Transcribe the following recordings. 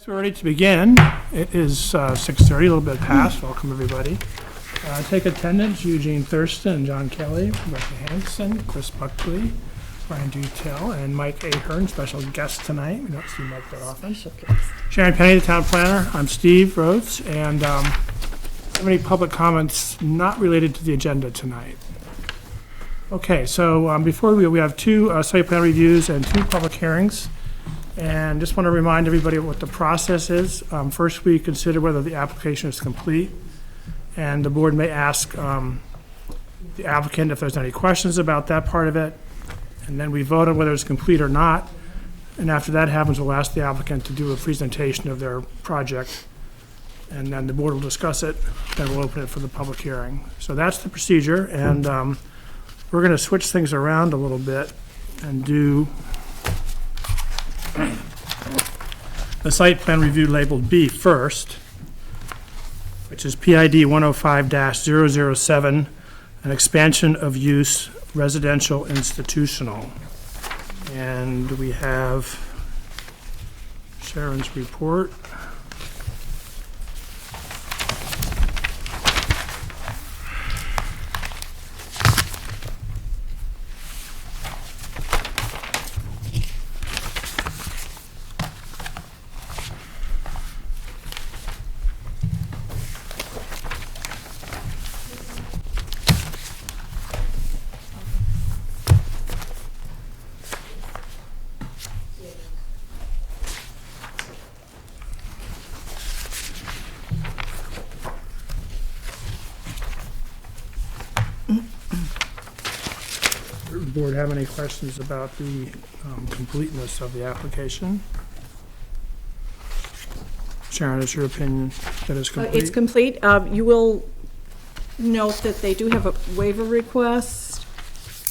We're ready to begin. It is 6:30, a little bit past. Welcome, everybody. Take attendance, Eugene Thurston and John Kelly, Rebecca Hanson, Chris Buckley, Brian Dutel, and Mike Ahern, special guest tonight. We don't see Mike that often. Sharon Penny, the town planner. I'm Steve Rhodes, and any public comments not related to the agenda tonight? Okay, so before we have two site plan reviews and two public hearings. And just want to remind everybody what the process is. First, we consider whether the application is complete, and the board may ask the applicant if there's any questions about that part of it, and then we vote on whether it's complete or not. And after that happens, we'll ask the applicant to do a presentation of their project, and then the board will discuss it, then we'll open it for the public hearing. So that's the procedure, and we're going to switch things around a little bit and do the site plan review labeled B first, which is PID 105-007, an expansion of use residential institutional. And we have Sharon's report. Board have any questions about the completeness of the application? Sharon, is your opinion that it's complete? It's complete. You will note that they do have a waiver request.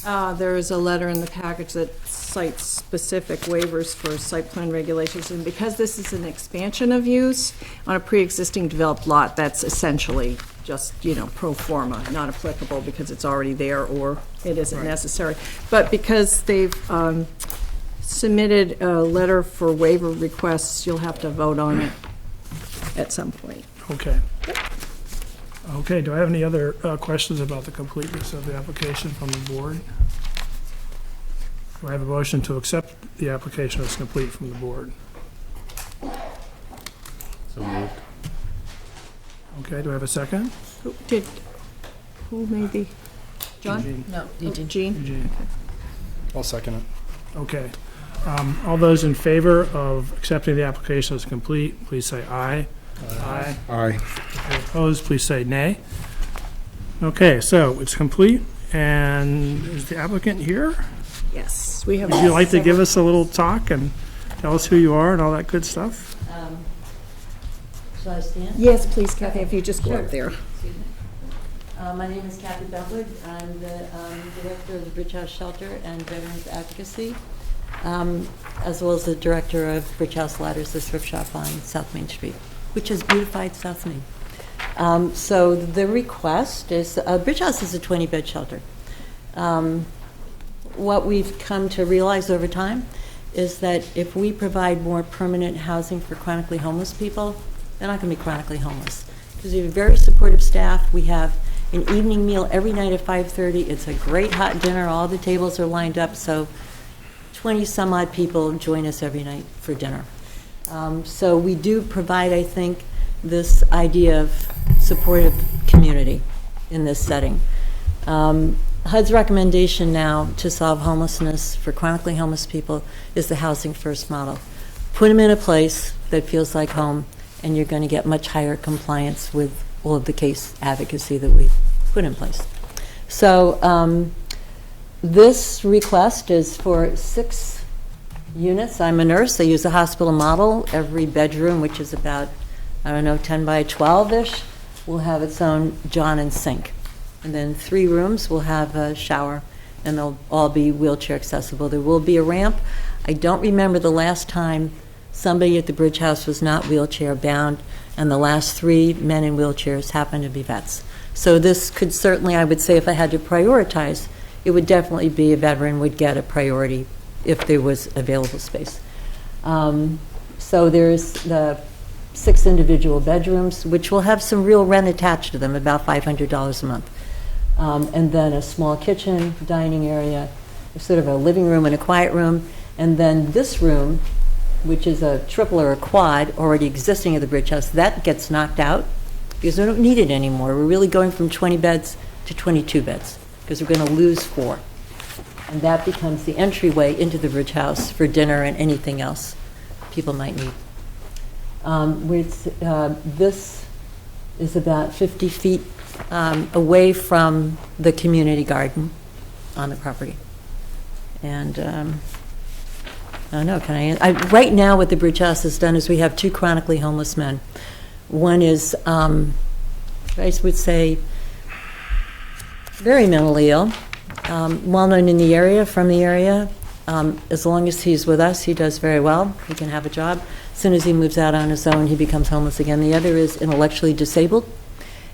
There is a letter in the package that cites specific waivers for site plan regulations, and because this is an expansion of use on a pre-existing developed lot, that's essentially just, pro forma, not applicable because it's already there or it isn't necessary. But because they've submitted a letter for waiver requests, you'll have to vote on it at some point. Okay. Okay, do I have any other questions about the completeness of the application from the board? Do I have a motion to accept the application as complete from the board? So moved. Okay, do I have a second? Who made the, John? Eugene. No, Eugene. Eugene. I'll second it. Okay. All those in favor of accepting the application as complete, please say aye. Aye. Aye. If you're opposed, please say nay. Okay, so it's complete, and is the applicant here? Yes, we have. Would you like to give us a little talk and tell us who you are and all that good stuff? Shall I stand? Yes, please, Kathy, if you just go up there. Excuse me. My name is Kathy Bellwood. I'm the director of the Bridge House Shelter and Veterans Advocacy, as well as the director of Bridge House Ladders, the thrift shop on South Main Street, which has beautified South Main. So the request is, Bridge House is a 20-bed shelter. What we've come to realize over time is that if we provide more permanent housing for chronically homeless people, they're not going to be chronically homeless. Because we have a very supportive staff. We have an evening meal every night at 5:30. It's a great hot dinner. All the tables are lined up, so 20-some-odd people join us every night for dinner. So we do provide, I think, this idea of supportive community in this setting. HUD's recommendation now to solve homelessness for chronically homeless people is the Housing First model. Put them in a place that feels like home, and you're going to get much higher compliance with all of the case advocacy that we put in place. So this request is for 6 units. I'm a nurse. I use a hospital model. Every bedroom, which is about, 10 by 12-ish, will have its own John and sink. And then 3 rooms will have a shower, and they'll all be wheelchair accessible. There will be a ramp. I don't remember the last time somebody at the Bridge House was not wheelchair bound, and the last 3 men in wheelchairs happen to be vets. So this could certainly, I would say, if I had to prioritize, it would definitely be a veteran would get a priority if there was available space. So there's the 6 individual bedrooms, which will have some real rent attached to them, about $500 a month. And then a small kitchen, dining area, sort of a living room and a quiet room. And then this room, which is a triple or a quad already existing at the Bridge House, that gets knocked out because we don't need it anymore. We're really going from 20 beds to 22 beds because we're going to lose 4. And that becomes the entryway into the Bridge House for dinner and anything else people might need. This is about 50 feet away from the community garden on the property. And I don't know, right now what the Bridge House has done is we have 2 chronically homeless men. One is, I would say, very mentally ill, well-known in the area, from the area. As long as he's with us, he does very well. He can have a job. As soon as he moves out on his own, he becomes homeless again. The other is intellectually disabled,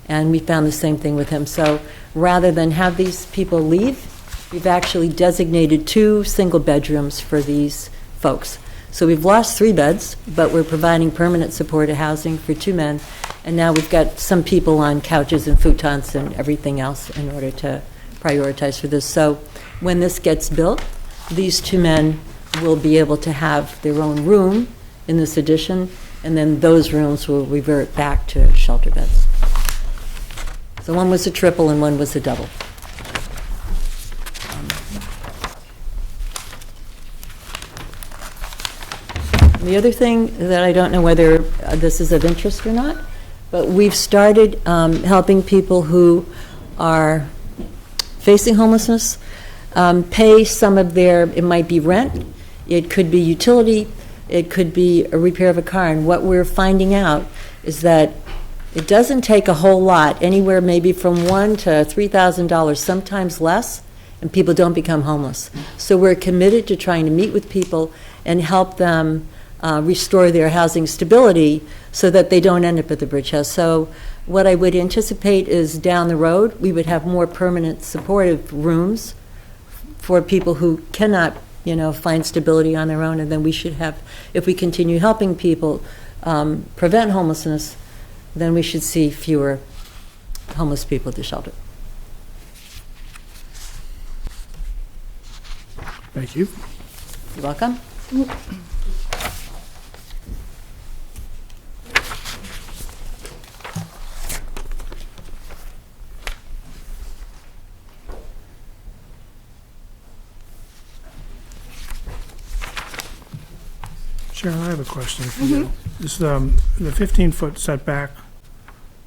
and we found the same thing with him. So rather than have these people leave, we've actually designated 2 single bedrooms for these folks. So we've lost 3 beds, but we're providing permanent supportive housing for 2 men, and now we've got some people on couches and futons and everything else in order to prioritize for this. So when this gets built, these 2 men will be able to have their own room in this addition, and then those rooms will revert back to shelter beds. So one was a triple and one was a double. The other thing that I don't know whether this is of interest or not, but we've started helping people who are facing homelessness pay some of their, it might be rent, it could be utility, it could be a repair of a car. And what we're finding out is that it doesn't take a whole lot, anywhere maybe from $1,000 to $3,000, sometimes less, and people don't become homeless. So we're committed to trying to meet with people and help them restore their housing stability so that they don't end up at the Bridge House. So what I would anticipate is down the road, we would have more permanent supportive rooms for people who cannot, find stability on their own. And then we should have, if we continue helping people prevent homelessness, then we should see fewer homeless people at the shelter. Thank you. You're welcome. Sharon, I have a question for you. Is the 15-foot setback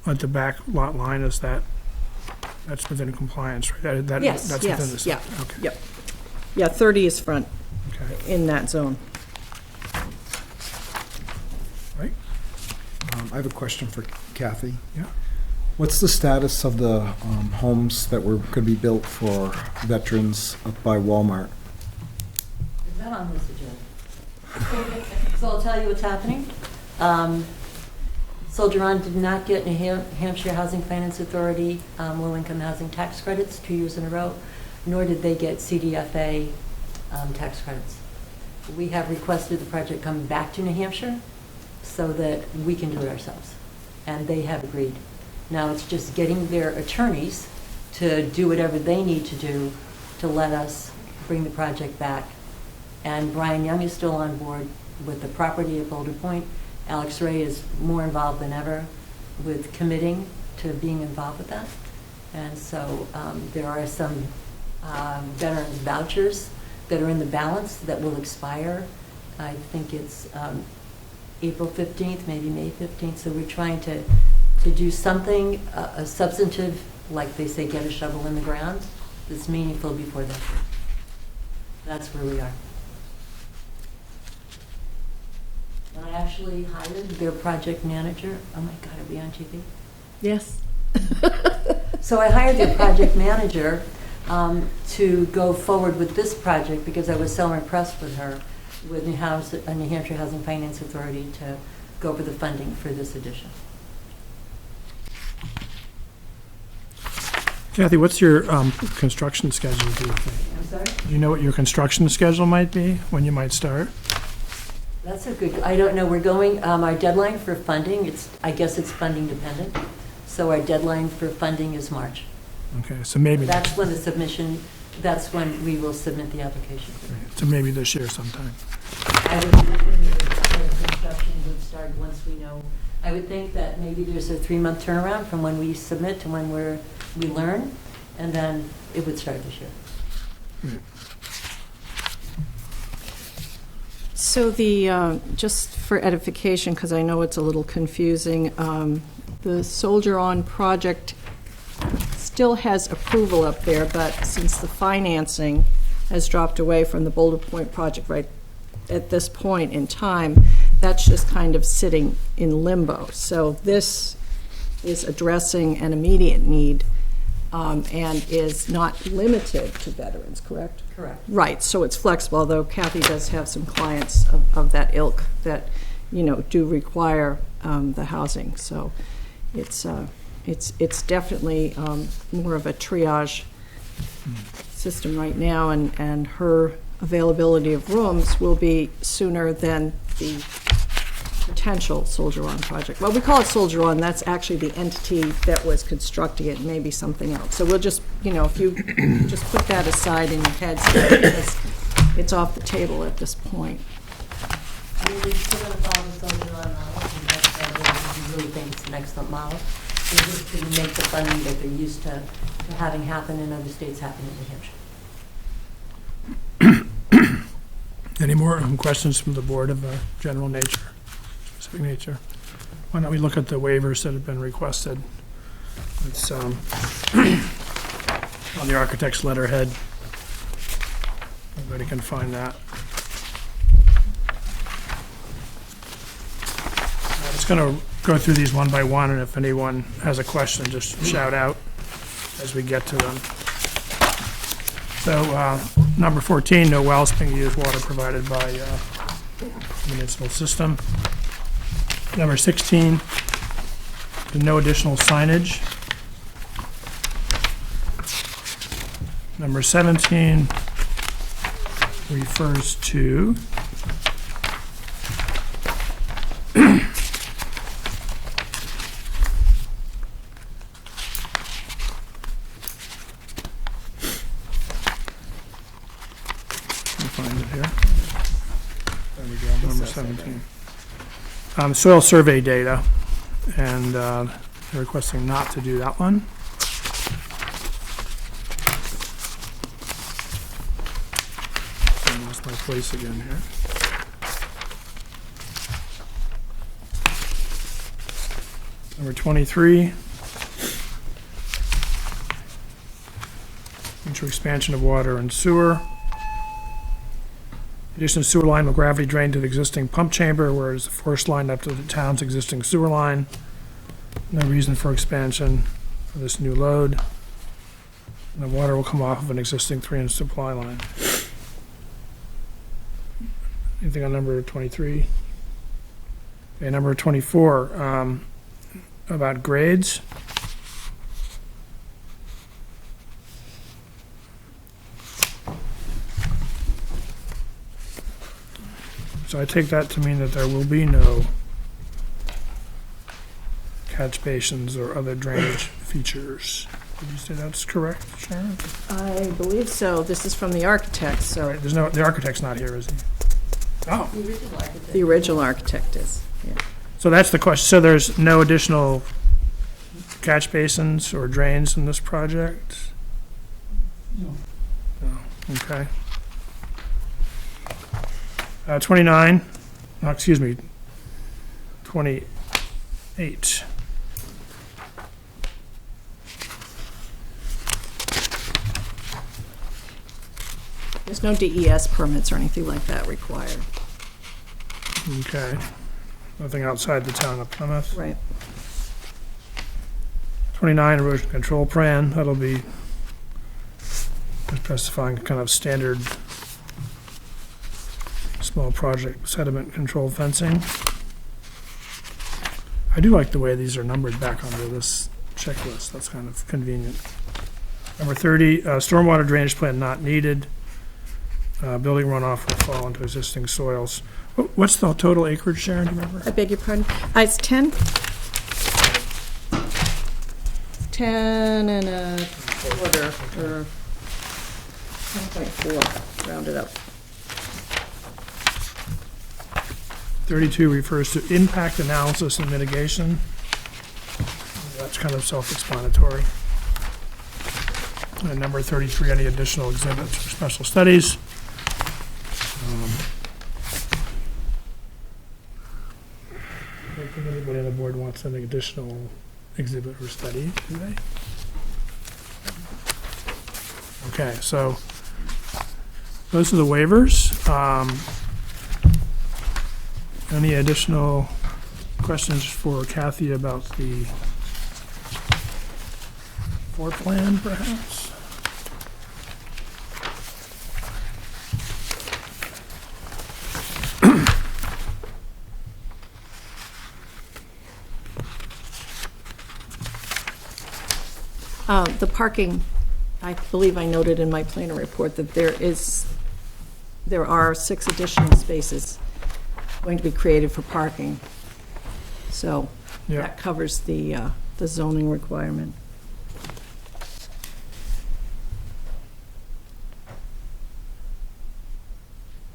at the back lot line, that's within compliance, right? Yes, That's yes, within the yeah, setback. Okay. yep. Yeah, 30 is front Okay. in that zone. Right? I have a question for Kathy. Yeah. What's the status of the homes that were going to be built for veterans up by Walmart? Is that on this agenda? So I'll tell you what's happening. Soldier On did not get New Hampshire Housing Finance Authority low-income housing tax credits 2 years in a row, nor did they get CDFA tax credits. We have requested the project come back to New Hampshire so that we can do it ourselves, and they have agreed. Now it's just getting their attorneys to do whatever they need to do to let us bring the project back. And Brian Young is still on board with the property at Boulder Point. Alex Ray is more involved than ever with committing to being involved with that. And so there are some veterans vouchers that are in the balance that will expire. I think it's April 15th, maybe May 15th. So we're trying to do something, a substantive, like they say, get a shovel in the ground, that's meaningful before that. That's where we are. I actually hired their project manager. Oh my God, are we on TV? Yes. So I hired their project manager to go forward with this project because I was so impressed with her, with New Hampshire Housing Finance Authority, to go over the funding for this addition. Kathy, what's your construction schedule, do you think? I'm sorry? Do you know what your construction schedule might be, when you might start? That's a good, I don't know, we're going, our deadline for funding, I guess it's funding dependent. So our deadline for funding is March. Okay, so maybe, That's when the submission, that's when we will submit the application. so maybe this year sometime. I would think the construction would start once we know. I would think that maybe there's a 3-month turnaround from when we submit to when we learn, and then it would start this year. So just for edification, because I know it's a little confusing, the Soldier On project still has approval up there, but since the financing has dropped away from the Boulder Point project right at this point in time, that's just kind of sitting in limbo. So this is addressing an immediate need and is not limited to veterans, correct? Correct. Right, so it's flexible, although Kathy does have some clients of that ilk that, do require the housing. So it's definitely more of a triage system right now, and her availability of rooms will be sooner than the potential Soldier On project. Well, we call it Soldier On, that's actually the entity that was constructing it, maybe something else. So we'll just, if you just put that aside in your heads, because it's off the table at this point. I mean, we're still going to follow the Soldier On model, and that's we really think it's an excellent model. They just didn't make the funding that they're used to having happen in other states, happen in New Hampshire. Any more questions from the board of a general nature, specific nature? Why don't we look at the waivers that have been requested? It's on the architect's letterhead. Everybody can find that. I'm just going to go through these one by one, and if anyone has a question, just shout out as we get to them. So, number 14, no wells being used, water provided by municipal system. Number 16, no additional signage. Number 17 refers to find it here. There we go, number 17. Soil survey data, and they're requesting not to do that one. I lost my place again here. Number 23. Future expansion of water and sewer. Addition of sewer line will gravity drain to the existing pump chamber, whereas the forced line up to the town's existing sewer line. No reason for expansion for this new load. And the water will come off of an existing 3-inch supply line. Anything on number 23? Okay, number 24, about grades. So I take that to mean that there will be no catch basins or other drainage features. Did you say that's correct, Sharon? I believe so. This is from the architect, so. Right, the architect's not here, is he? Oh, The original architect. The original architect is, yeah. so that's the question. So there's no additional catch basins or drains in this project? No. Okay. 29, oh, excuse me, 28. There's no DES permits or anything like that required. Okay. Nothing outside the town of Plymouth. Right. 29, erosion control plan. That'll be specifying kind of standard small project sediment control fencing. I do like the way these are numbered back onto this checklist. That's kind of convenient. Number 30, stormwater drainage plan not needed. Building runoff will fall into existing soils. What's the total acreage, Sharon, do you remember? I beg your pardon? It's 10? 10 and a quarter, or 10.4, rounded up. 32 refers to impact analysis and mitigation. That's kind of self-explanatory. And number 33, any additional exhibits or special studies. I don't think anybody on the board wants any additional exhibit or study, do they? Okay, so those are the waivers. Any additional questions for Kathy about the floor plan, perhaps? The parking, I believe I noted in my planner report that there are 6 additional spaces going to be created for parking. So Yeah. that covers the zoning requirement.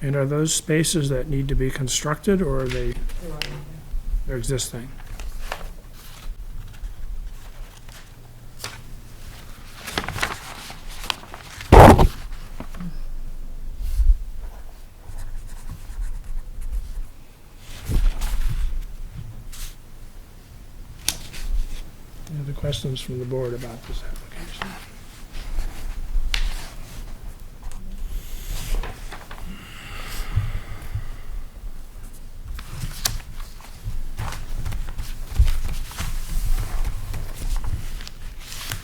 And are those spaces that need to be constructed, or are they're existing? Any other questions from the board about this application?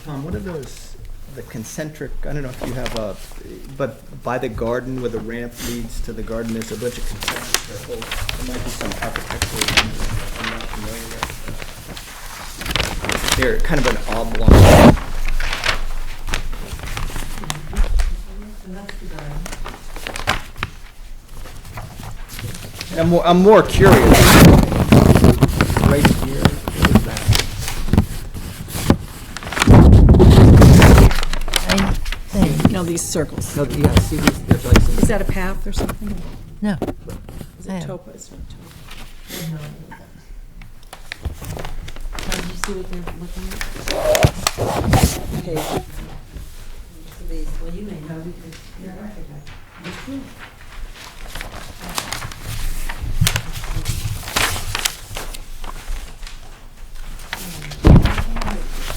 Tom, what are those, the concentric, I don't know if you have but by the garden where the ramp leads to the garden, there's a bunch of concentric circles. There might be some architectural ones that I'm not familiar with. They're kind of an oblong. And I'm more curious. Right here, what is that? No, these circles. No, yeah, see, there's like some. Is that a path or something? No. Is it topo? It's not topo. Did you see what they're looking at? Okay. Well, you may know because you're an architect. Right here.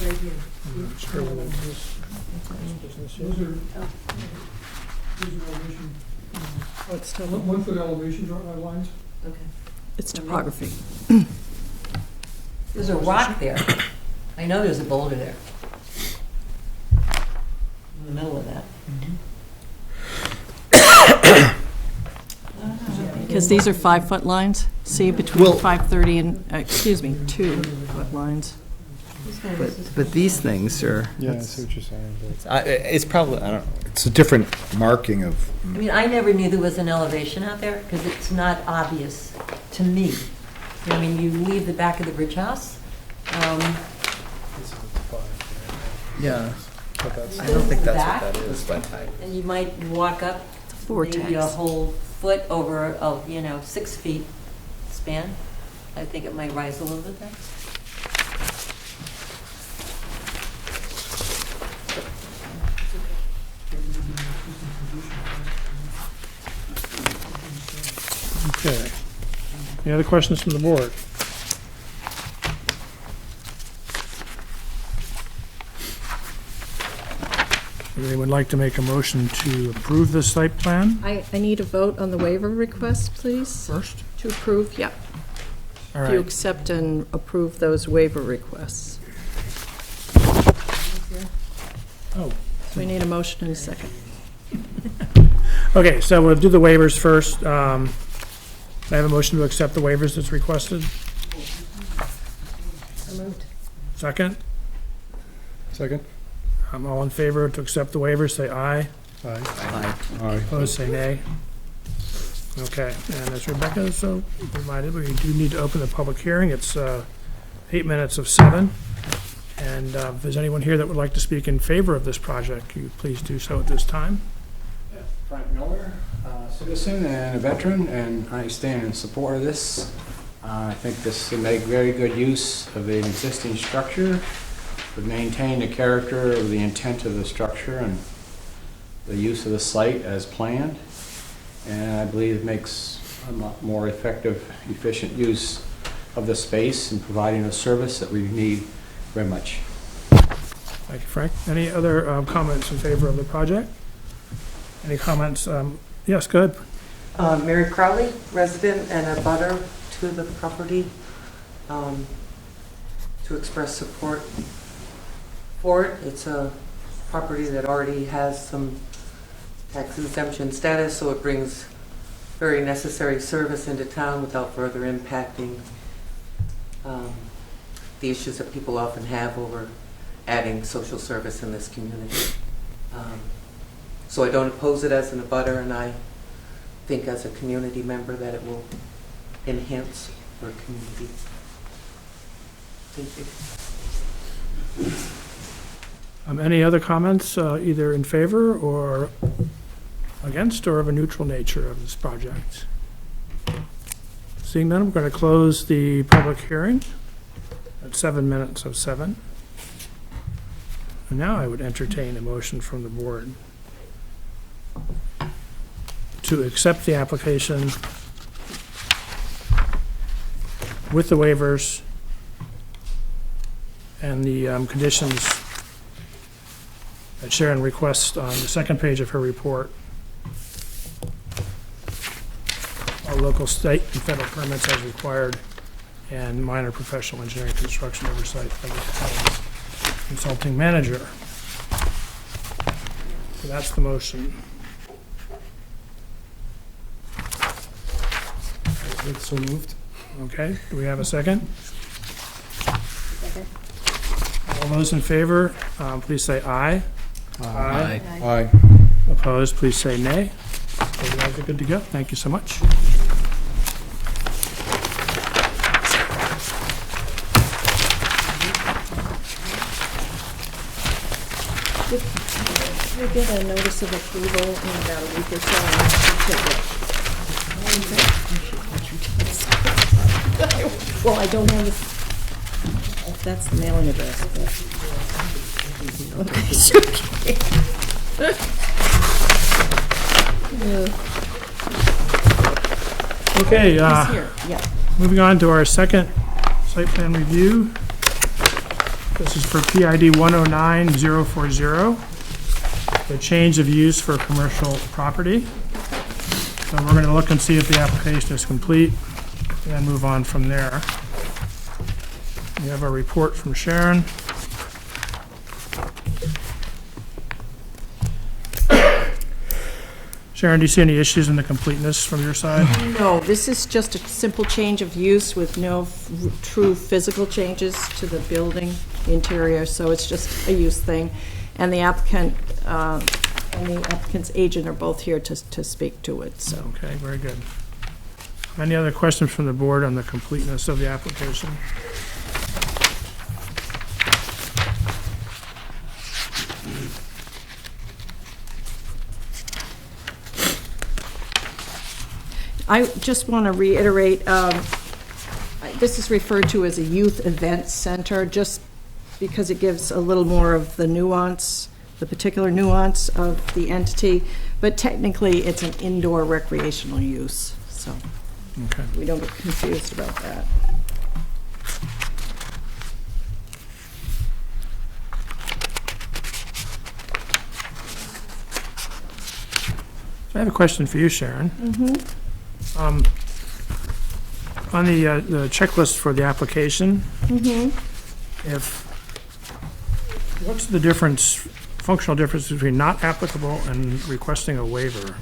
I'm not sure whether this business is. Oh, it's topo. 1 foot elevation lines? Okay. It's topography. There's a rock there. I know there's a boulder there. In the middle of that. Because these are 5-foot lines, see, between Well- 530 and, 2-foot lines. But these things are. Yeah, I see what you're saying. It's probably, I don't know. It's a different marking of, I mean, I never knew there was an elevation out there because it's not obvious to me. I mean, you leave the back of the bridge house. Yeah. But that's, I don't think that's Back? what that is, but And you might walk up maybe a Vortex. whole foot over, 6 feet span. I think it might rise a little bit there. Okay. Any other questions from the board? Would anyone like to make a motion to approve this site plan I need a vote on the waiver request, please, first? to approve, yeah. All If you right. accept and approve those waiver requests. Oh, So we need a motion and a second. okay, so we'll do the waivers first. I have a motion to accept the waivers that's requested. So moved. Second? second? All in favor to accept the waivers, say aye. Aye. Aye. aye. Opposed, say nay. Okay, and as Rebecca is so reminded, we do need to open the public hearing. It's 8 minutes of 7. And if there's anyone here that would like to speak in favor of this project, you please do so at this time. Frank Miller, citizen and a veteran, and I stand in support of this. I think this will make very good use of an existing structure, would maintain the character of the intent of the structure and the use of the site as planned. And I believe it makes a lot more effective, efficient use of the space and providing a service that we need very much. Thank you, Frank. Any other comments in favor of the project? Any comments? Yes, go ahead. Mary Crowley, resident and a butter to the property, to express support for it. It's a property that already has some tax exemption status, so it brings very necessary service into town without further impacting the issues that people often have over adding social service in this community. So I don't oppose it as an abutter, and I think as a community member that it will enhance our community. Thank you. Any other comments, either in favor or against, or of a neutral nature of this project? Seeing none, we're going to close the public hearing at 7 minutes of 7. And now I would entertain a motion from the board to accept the application with the waivers and the conditions that Sharon requests on the second page of her report. All local, state, and federal permits as required, and minor professional engineering construction oversight by the town consulting manager. So that's the motion. So moved. Okay, do we have a second? All those in favor, please say aye. Aye. Aye. Opposed, please say nay. So you guys are good to go. Thank you so much. We get a notice of approval in about a week or so. Well, I don't have it. That's the mailing address, but. Okay, it's okay. Okay, He's here, yeah. moving on to our second site plan review. This is for PID 109040, the change of use for commercial property. So we're going to look and see if the application is complete and move on from there. We have a report from Sharon. Sharon, do you see any issues in the completeness from your side? No, this is just a simple change of use with no true physical changes to the building interior, so it's just a use thing. And the applicant and the applicant's agent are both here to speak to it, so. Okay, very good. Any other questions from the board on the completeness of the application? I just want to reiterate, this is referred to as a youth event center, just because it gives a little more of the nuance, the particular nuance of the entity, but technically it's an indoor recreational use, so Okay. we don't get confused about that. I have a question for you, Sharon. On the checklist for the application, what's the difference, functional difference between not applicable and requesting a waiver?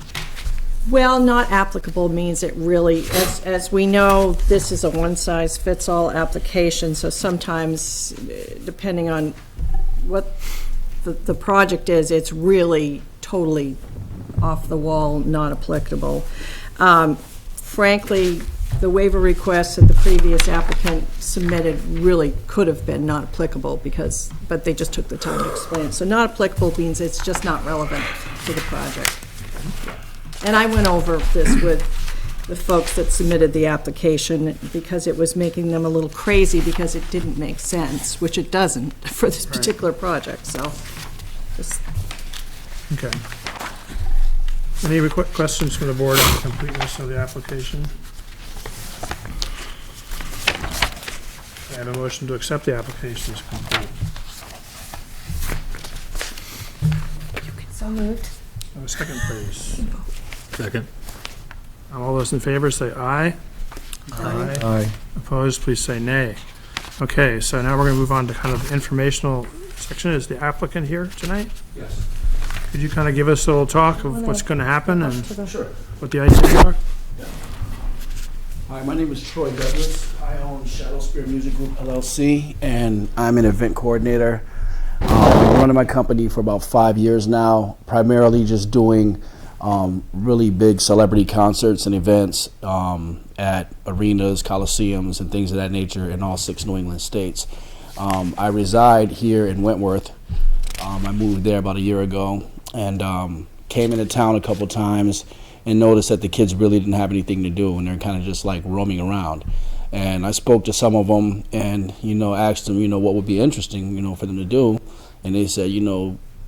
Well, not applicable means it really, as we know, this is a one-size-fits-all application, so sometimes, depending on what the project is, it's really totally off the wall, not applicable. Frankly, the waiver requests that the previous applicant submitted really could have been not applicable because, but they just took the time to explain it. So not applicable means it's just not relevant to the project. And I went over this with the folks that submitted the application because it was making them a little crazy because it didn't make sense, which it doesn't for this particular project, so just Okay. Any questions from the board on the completeness of the application? I have a motion to accept the application as complete. So moved. Have a second, please. Second. All those in favor say aye. Aye. Opposed, please say nay. Okay, so now we're going to move on to kind of informational section. Is the applicant here tonight? Yes. Could you kind of give us a little talk of what's going to happen and Sure. what the ideas are? Hi, my name is Troy Douglas. I own Shadow Spear Music Group LLC, and I'm an event coordinator. I've been running my company for about 5 years now, primarily just doing really big celebrity concerts and events at arenas, coliseums, and things of that nature in all 6 New England states. I reside here in Wentworth. I moved there about a year ago and came into town a couple times and noticed that the kids really didn't have anything to do and they're kind of just like roaming around. And I spoke to some of them and, asked them, what would be interesting, for them to do. And they said,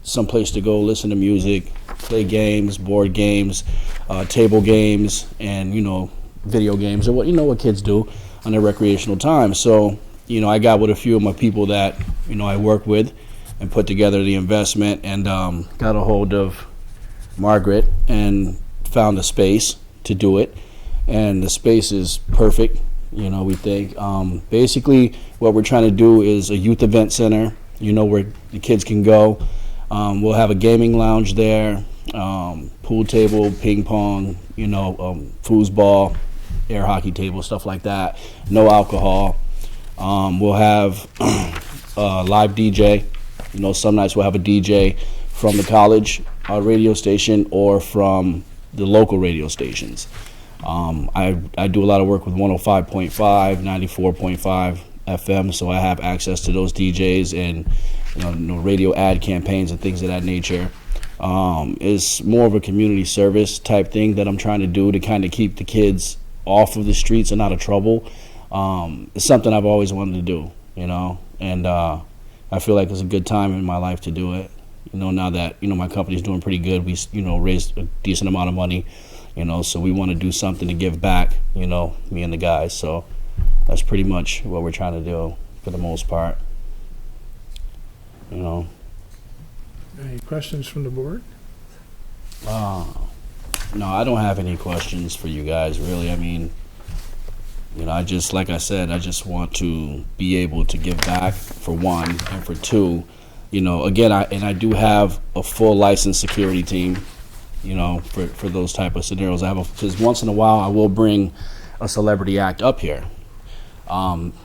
someplace to go listen to music, play games, board games, table games, and, video games, or what kids do on their recreational time. So, I got with a few of my people that, I work with and put together the investment and got a hold of Margaret and found a space to do it. And the space is perfect, we think. Basically, what we're trying to do is a youth event center, where the kids can go. We'll have a gaming lounge there, pool table, ping pong, foosball, air hockey table, stuff like that. No alcohol. We'll have a live DJ. Some nights we'll have a DJ from the college radio station or from the local radio stations. I do a lot of work with 105.5, 94.5 FM, so I have access to those DJs and radio ad campaigns and things of that nature. It's more of a community service type thing that I'm trying to do to kind of keep the kids off of the streets and out of trouble. It's something I've always wanted to do, and I feel like it's a good time in my life to do it. Now that my company's doing pretty good, we raised a decent amount of money, so we want to do something to give back, me and the guys. So that's pretty much what we're trying to do for the most part. Any questions from the board? No, I don't have any questions for you guys, really. I mean, I just, like I said, I just want to be able to give back, for one, and for two, again, I do have a full licensed security team, for those type of scenarios. Because once in a while I will bring a celebrity act up here.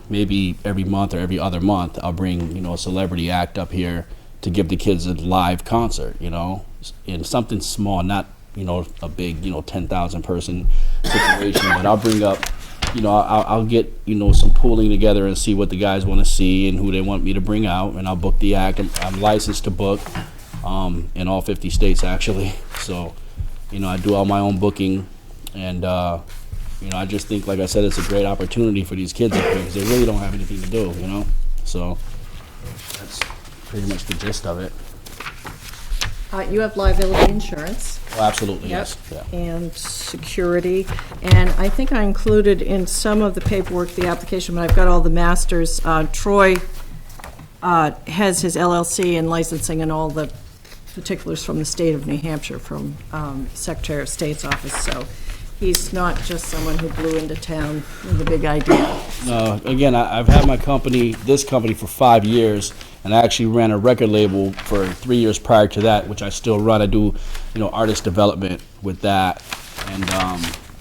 Maybe every month or every other month I'll bring, a celebrity act up here to give the kids a live concert, in something small, not, a big, 10,000 person situation, but I'll bring up, I'll get, some pooling together and see what the guys want to see and who they want me to bring out, and I'll book the act. I'm licensed to book in all 50 states, actually. So, I do all my own booking, and, I just think, like I said, it's a great opportunity for these kids up here because they really don't have anything to do, So that's pretty much the gist of it. You have liability insurance. Oh, absolutely, Yep. yes. Yeah. And security. And I think I included in some of the paperwork, the application, but I've got all the masters. Troy has his LLC and licensing and all the particulars from the state of New Hampshire, from Secretary of State's office. So he's not just someone who blew into town with a big idea. Again, I've had this company for 5 years, and I actually ran a record label for 3 years prior to that, which I still run. I do, artist development with that, and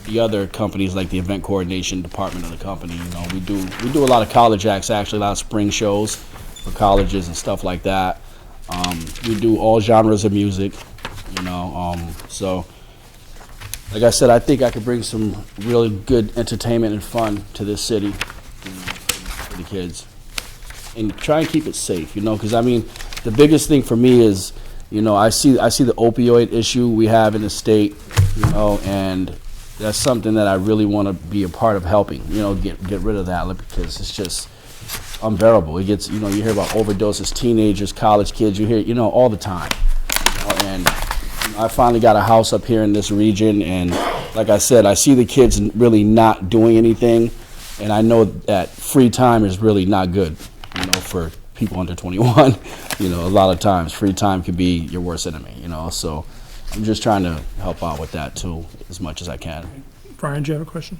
the other companies like the event coordination department of the company. We do a lot of college acts, actually, a lot of spring shows for colleges and stuff like that. We do all genres of music, so like I said, I think I could bring some really good entertainment and fun to this city, for the kids, and try and keep it safe, because I mean, the biggest thing for me is, I see the opioid issue we have in the state, and that's something that I really want to be a part of helping, get rid of that, because it's just unbearable. It gets, you hear about overdoses, teenagers, college kids, you hear, all the time, and I finally got a house up here in this region, and like I said, I see the kids really not doing anything, and I know that free time is really not good, for people under 21. A lot of times free time can be your worst enemy, so I'm just trying to help out with that too, as much as I can. Brian, do you have a question?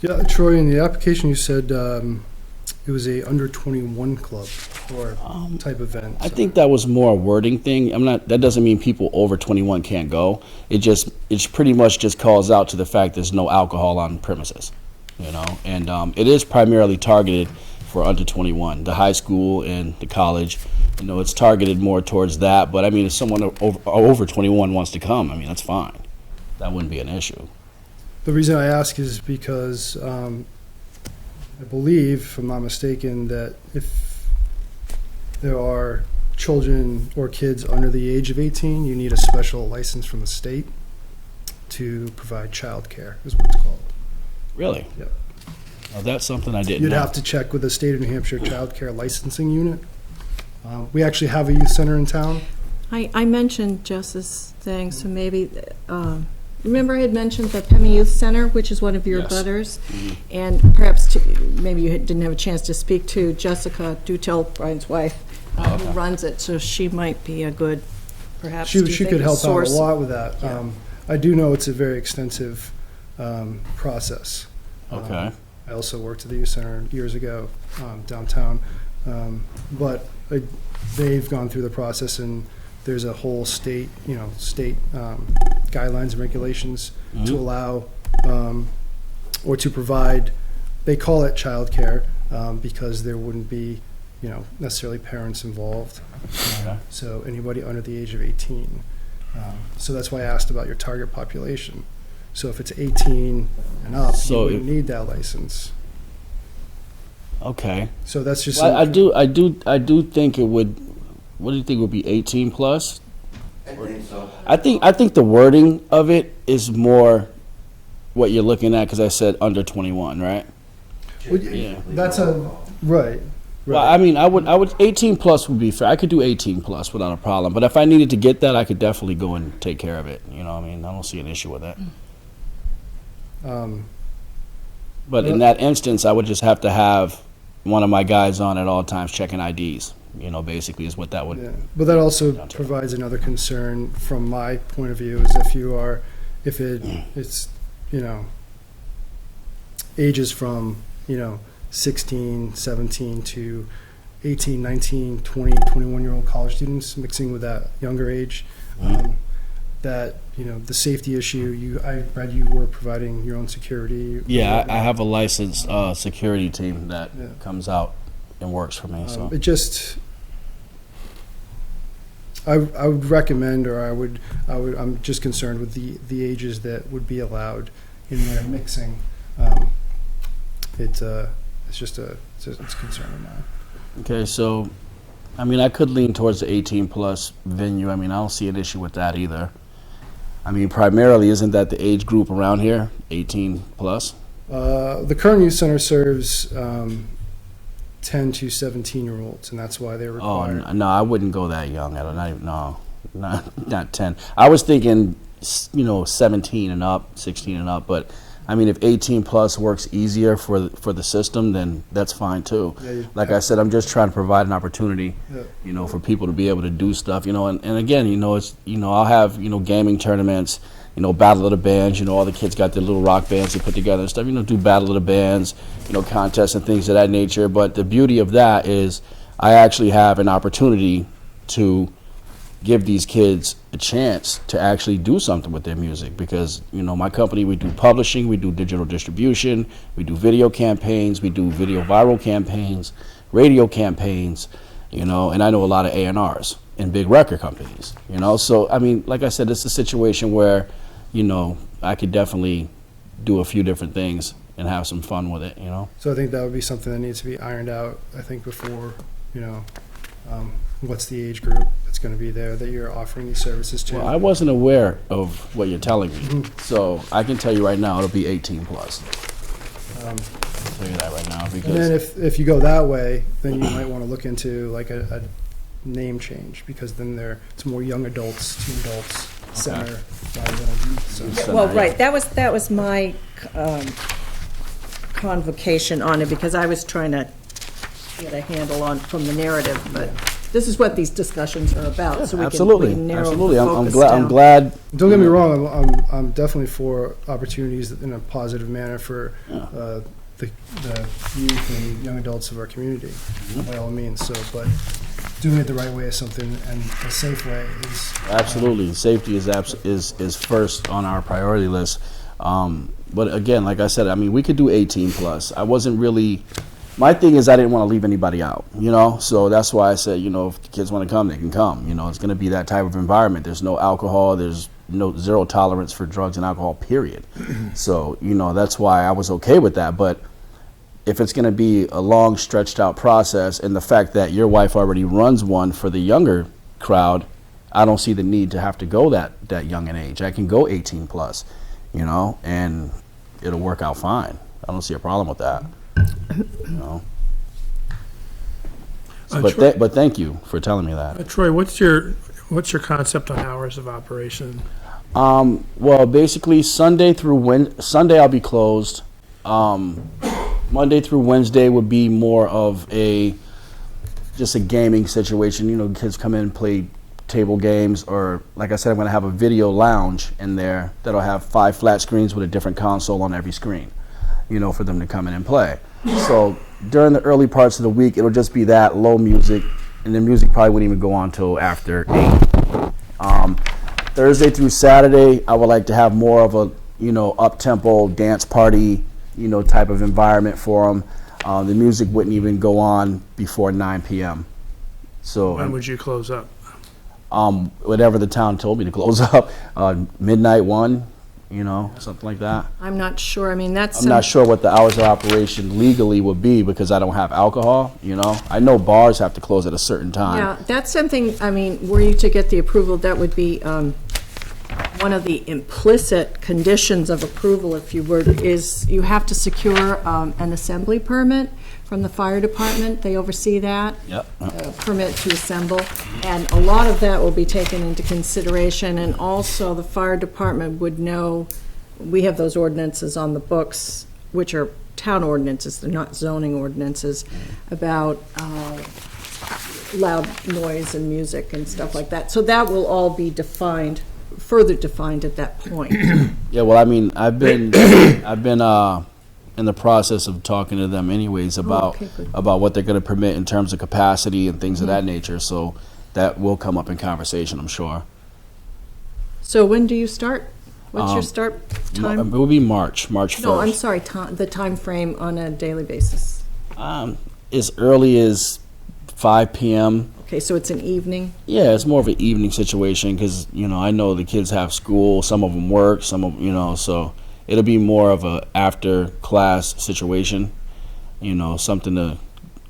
Yeah, Troy, in the application you said it was a under 21 club or type event. I think that was more a wording thing. That doesn't mean people over 21 can't go. It's pretty much just calls out to the fact there's no alcohol on premises, and it is primarily targeted for under 21, the high school and the college. It's targeted more towards that, but I mean, if someone over 21 wants to come, I mean, that's fine. That wouldn't be an issue. The reason I ask is because I believe, if I'm not mistaken, that if there are children or kids under the age of 18, you need a special license from the state to provide childcare, is what it's called. Really? Yep. Well, that's something I didn't You'd know. have to check with the state of New Hampshire Child Care Licensing Unit. We actually have a youth center in town. I mentioned Jess's thing, so maybe, remember I had mentioned the Pemmy Youth Center, which is one of your Yes. butters? And perhaps, maybe you didn't have a chance to speak to Jessica Dutel, Brian's wife, who runs it, so she might be a good, perhaps, do you She think, could a help out a source? lot with that. Yeah. I do know it's a very extensive process. Okay. I also worked at the youth center years ago downtown, but they've gone through the process, and there's a whole state guidelines and regulations to allow or to provide. They call it childcare because there wouldn't be necessarily parents involved. Okay. So anybody under the age of 18. So that's why I asked about your target population. So if it's 18 and up, So you wouldn't need that license. Okay. So that's just. Well, I do think it would. What do you think would be 18 plus? I think so. I think the wording of it is more what you're looking at, because I said under 21, right? Yeah. That's a right. Well, I mean, I would 18 plus would be fair. I could do 18 plus without a problem. But if I needed to get that, I could definitely go and take care of it. I don't see an issue with that. But in that instance, I would just have to have one of my guys on at all times checking IDs. Basically is what that would. Yeah. But that also down to. provides another concern from my point of view, is if it's ages from 16, 17 to 18, 19, 20, 21-year-old college students mixing with that younger age, that the safety issue. I read you were providing your own security. Yeah, I have a licensed security team that Yeah. comes out and works for me. So It just, I would recommend, or I'm just concerned with the ages that would be allowed in their mixing. It's a concern of mine. okay, so I mean, I could lean towards the 18 plus venue. I mean, I don't see an issue with that either. I mean, primarily, isn't that the age group around here, 18 plus? The current youth center serves 10 to 17-year-olds, and that's why they're Oh, required. no, I wouldn't go that young. I don't, not even, no, not 10. I was thinking, 17 and up, 16 and up, but I mean, if 18 plus works easier for the system, then that's fine too. Yeah, Like I said, I'm just trying to provide an opportunity, Yeah. for people to be able to do stuff, and again, it's, I'll have, gaming tournaments, Battle of the Bands, all the kids got their little rock bands they put together and stuff, do Battle of the Bands, contests and things of that nature. But the beauty of that is I actually have an opportunity to give these kids a chance to actually do something with their music, because my company, we do publishing, we do digital distribution, we do video campaigns, we do video viral campaigns, radio campaigns, and I know a lot of A&Rs and big record companies, so I mean, like I said, it's a situation where you know, I could definitely do a few different things and have some fun with it, you know? So I think that would be something that needs to be ironed out, I think, before, what's the age group that's going to be there that you're offering these services to? Well, I wasn't aware of what you're telling me, so I can tell you right now, it'll be 18 plus. I'll tell you that right now, And then because, if you go that way, then you might want to look into like a name change, because then it's more young adults, teen adults center rather than a youth center. Center, Well, yeah. right, that was my convocation on it, because I was trying to get a handle on, from the narrative, but this is what these discussions are about, so we absolutely, can narrow absolutely. the I'm focus glad, I'm down. glad. Don't get me wrong, I'm definitely for opportunities in a positive manner for the youth and young adults of our community, by all means. So, but doing it the right way is something, and a safe way is Absolutely, safety is first on our priority list. But again, like I said, I mean, we could do 18 plus. I wasn't really. My thing is, I didn't want to leave anybody out, you know. So that's why I said, you know, if the kids want to come, they can come. You know, it's going to be that type of environment. There's no alcohol. There's zero tolerance for drugs and alcohol. Period. So you know, that's why I was okay with that. But if it's going to be a long, stretched out process, and the fact that your wife already runs one for the younger crowd, I don't see the need to have to go that young in age. I can go 18 plus, you know, and it'll work out fine. I don't see a problem with that. You know. But thank you for telling me that. Troy, what's your concept on hours of operation? Well, basically Sunday I'll be closed. Monday through Wednesday would be more of just a gaming situation. You know, kids come in and play table games, or like I said, I'm going to have a video lounge in there that'll have 5 flat screens with a different console on every screen, you know, for them to come in and play. So during the early parts of the week, it'll just be that low music, and the music probably wouldn't even go on till after 8. Thursday through Saturday, I would like to have more of a, you know, up-tempo dance party, you know, type of environment for them. The music wouldn't even go on before 9 p.m. So When would you close up? whatever the town told me to close up, midnight 1, you know, something like that. I'm not sure, I mean, that's. I'm not sure what the hours of operation legally would be because I don't have alcohol, you know. I know bars have to close at a certain time. Yeah, that's something, I mean, were you to get the approval, that would be one of the implicit conditions of approval, if you were, is you have to secure an assembly permit from the fire department. They oversee that. Yep. Permit to assemble. And a lot of that will be taken into consideration. And also, the fire department would know, we have those ordinances on the books, which are town ordinances, they're not zoning ordinances, about loud noise and music and stuff like that. So that will all be defined, further defined at that point. Yeah, well, I mean, I've been in the process of talking to them anyways about okay, good. about what they're going to permit in terms of capacity and things of that nature. So that will come up in conversation, I'm sure. So when do you start? What's your start It time? will be March 1st. No, I'm sorry, the time frame on a daily basis. As early as 5 p.m. Okay, so it's an evening? Yeah, it's more of an evening situation because, you know, I know the kids have school, some of them work, some of, you know, so it'll be more of a after class situation, you know, something to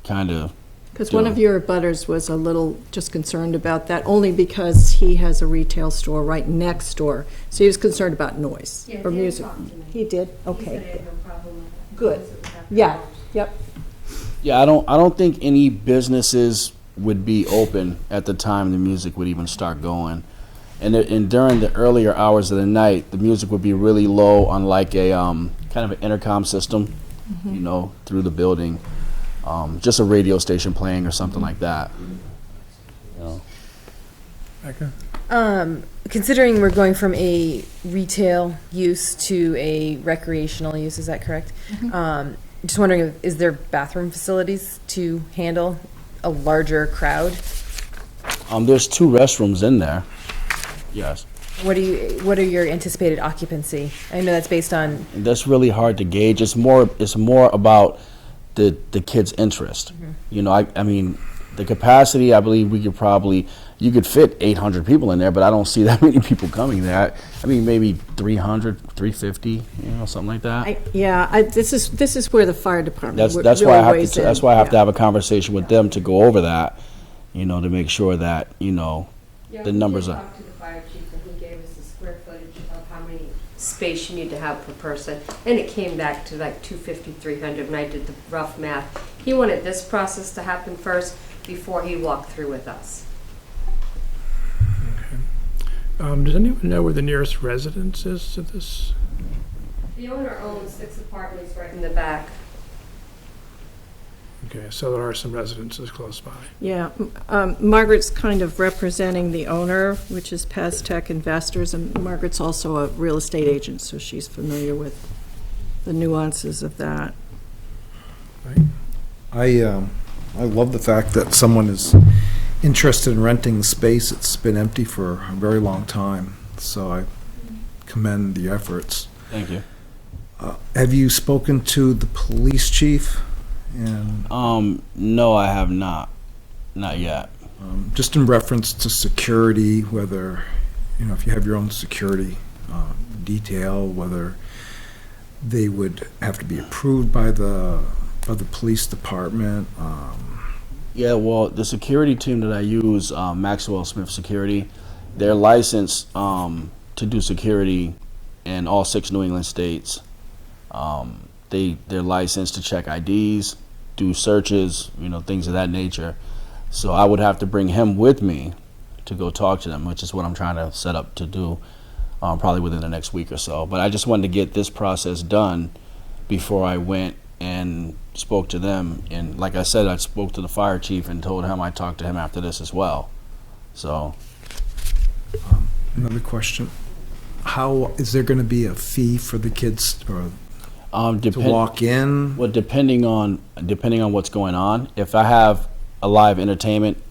kind of. Because one of your abutters was a little just concerned about that, only because he has a retail store right next door. So he was concerned about noise or music. He did? Okay. Good. Yeah, yep. Yeah, I don't think any businesses would be open at the time the music would even start going. And during the earlier hours of the night, the music would be really low on like a kind of an intercom system, you know, through the building. Just a radio station playing or something like that. You know. Becca? Considering we're going from a retail use to a recreational use, is that correct? Just wondering, is there bathroom facilities to handle a larger crowd? There's 2 restrooms in there. Yes. What are your anticipated occupancy? I know that's based on. And that's really hard to gauge. It's more about the kid's interest. You know, I mean, The capacity, I believe you could fit 800 people in there, but I don't see that many people coming there. I mean, maybe 300, 350, something like that. This is where the fire department That's why I have weighs to. in. That's why I have to Yeah. have a conversation with them to go over that, to make sure that the numbers are. We did talk to the fire chief, and he gave us the square footage of how many space you need to have per person, and it came back to like 250, 300, and I did the rough math. He wanted this process to happen first before he walked through with us. Does anyone know where the nearest residence is to this? The owner owns 6 apartments right in the back. Okay, so there are some residences close by. Yeah, Margaret's kind of representing the owner, which is Paztec Investors, and Margaret's also a real estate agent, so she's familiar with the nuances of that. I love the fact that someone is interested in renting the space. It's been empty for a very long time, so I commend the efforts. Thank you. Have you spoken to the police chief? And No, I have not yet. just in reference to security, whether if you have your own security detail, whether they would have to be approved by the police department. Yeah, well, the security team that I use, Maxwell Smith Security, they're licensed to do security in all 6 New England states. They're licensed to check IDs, do searches, things of that nature. So I would have to bring him with me to go talk to them, which is what I'm trying to set up to do probably within the next week or so. But I just wanted to get this process done before I went and spoke to them. And like I said, I spoke to the fire chief and told him I talked to him after this as well. So Another question: how is there going to be a fee for the kids or to walk in? Well, depending on what's going on. If I have a live entertainment,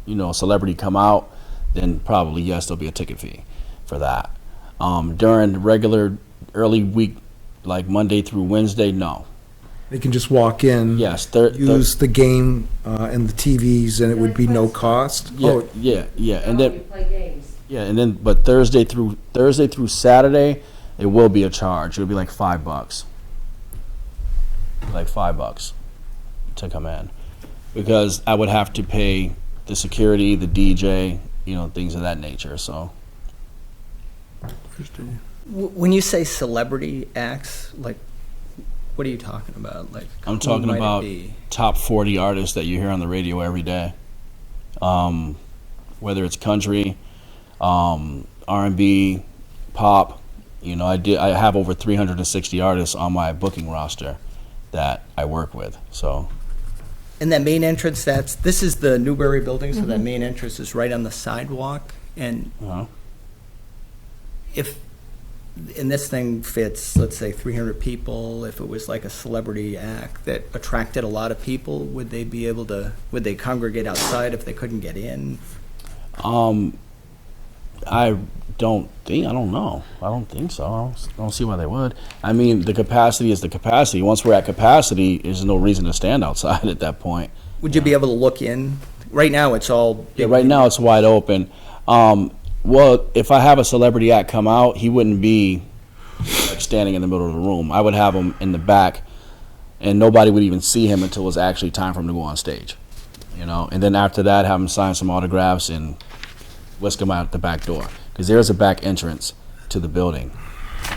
celebrity come out, then probably yes, there'll be a ticket fee for that. During the regular early week, like Monday through Wednesday, no. They can just walk in. Yes, use the game and the TVs, and it would be no cost. Yeah, and You then play games. but Thursday through Saturday, it will be a charge. It'll be like $5. Like $5 to come in, because I would have to pay the security, the DJ, things of that nature. So. When you say celebrity acts, like, what are you talking about? Like, I'm who talking might it about be? top 40 artists that you hear on the radio every day. Whether it's country, R&B, pop. I have over 360 artists on my booking roster that I work with. So. And that main entrance, this is the Newberry building, so that main entrance is right on the sidewalk. And and this thing fits, let's say, 300 people. If it was like a celebrity act that attracted a lot of people, would they congregate outside if they couldn't get in? I don't know. I don't think so. I don't see why they would. I mean, the capacity is the capacity. Once we're at capacity, there's no reason to stand outside at that point. Would you be able to look in? Right now, it's all... Yeah, right now it's wide open. Well, if I have a celebrity act come out, he wouldn't be like standing in the middle of the room. I would have him in the back, and nobody would even see him until it was actually time for him to go on stage. And then after that, have him sign some autographs and whisk him out the back door, because there's a back entrance to the building,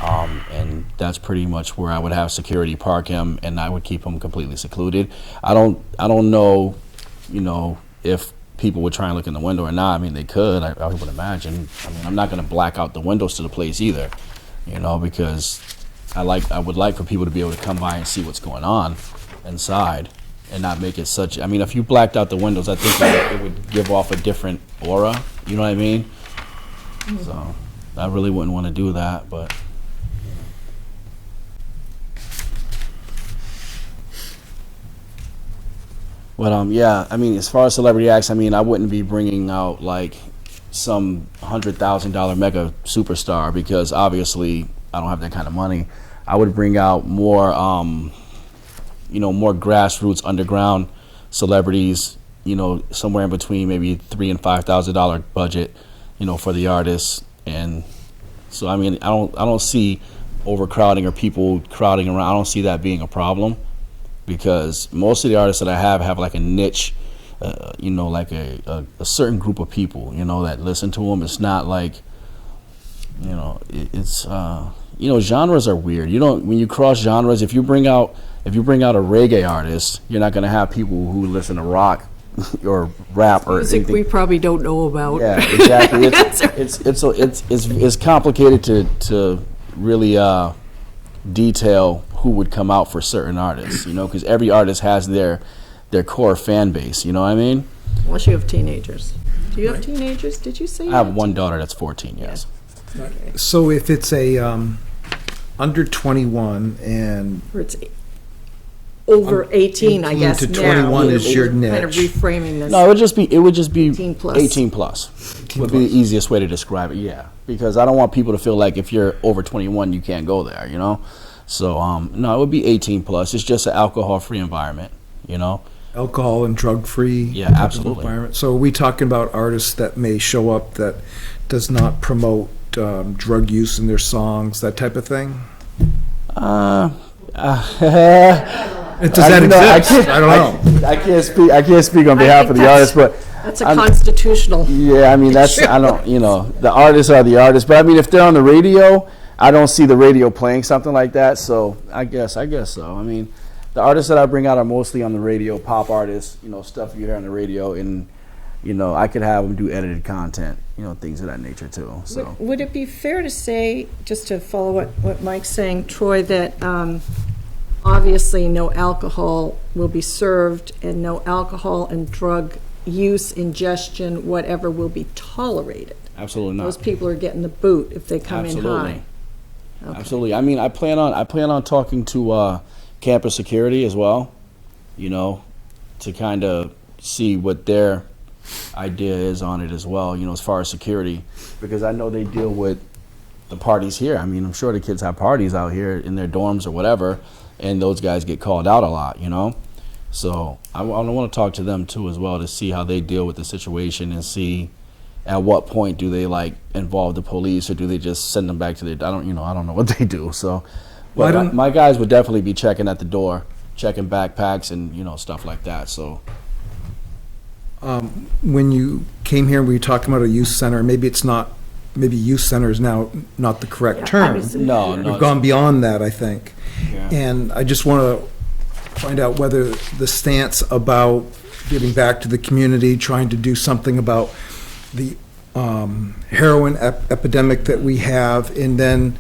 and that's pretty much where I would have security park him, and I would keep him completely secluded. I don't know, if people would try and look in the window or not. I mean, they could. I would imagine. I mean, I'm not going to black out the windows to the place either, because I would like for people to be able to come by and see what's going on inside, and not make it such. I mean, if you blacked out the windows, I think it would give off a different aura. You know what I mean? So I really wouldn't want to do that, but. But yeah, I mean, as far as celebrity acts, I mean, I wouldn't be bringing out like some $100,000 mega superstar, because obviously I don't have that kind of money. I would bring out more, more grassroots, underground celebrities, somewhere in between maybe $3,000 and $5,000 budget, for the artists. And so, I mean, I don't see overcrowding or people crowding around. I don't see that being a problem, because most of the artists that I have like a niche, like a certain group of people, that listen to them. It's not like, it's genres are weird. When you cross genres, if you bring out a reggae artist, you're not going to have people who listen to rock or rap or Music anything. we probably don't know about. Yeah, exactly. It's complicated to really detail who would come out for certain artists, because every artist has their core fan base. You know what I mean? Unless you have teenagers. Do you have teenagers? Did you say you I have had one daughter that's 14. Yes. So if it's a under 21 and Or it's over 18, I 18 guess, to now. 21 is your Kind of niche. reframing this. No, it would just be 18 plus. 18 plus would be the easiest way to describe it. Yeah, because I don't want people to feel like if you're over 21 you can't go there. So no, it would be 18 plus. It's just an alcohol-free environment. Alcohol and drug-free Yeah, type of absolutely. environment. So are we talking about artists that may show up that does not promote drug use in their songs, that type of thing? Does that exist? I don't know. I can't speak on behalf of the artist, but That's a constitutional. yeah, I mean the artists are the artists, but I mean if they're on the radio, I don't see the radio playing something like that. So I guess so. I mean, the artists that I bring out are mostly on the radio, pop artists, stuff you hear on the radio, and I could have them do edited content, things of that nature too. So Would it be fair to say, just to follow what Mike's saying, Troy, that obviously no alcohol will be served and no alcohol and drug use, ingestion, whatever will be tolerated? absolutely not. Those people are getting the boot if they come in Absolutely. high. Okay. Absolutely. I mean, I plan on talking to campus security as well, to kind of see what their idea is on it as well, as far as security, because I know they deal with the parties here. I mean, I'm sure the kids have parties out here in their dorms or whatever, and those guys get called out a lot, So I want to talk to them too as well to see how they deal with the situation and see at what point do they involve the police or do they just send them back to their, I don't know what they do. So, but my guys would definitely be checking at the door, checking backpacks and stuff like that. So. When you came here, we were talking about a youth center. Maybe youth center is now not the correct term. obviously. No, We've gone beyond that, I think. Yeah. And I just want to find out whether the stance about giving back to the community, trying to do something about the heroin epidemic that we have, and then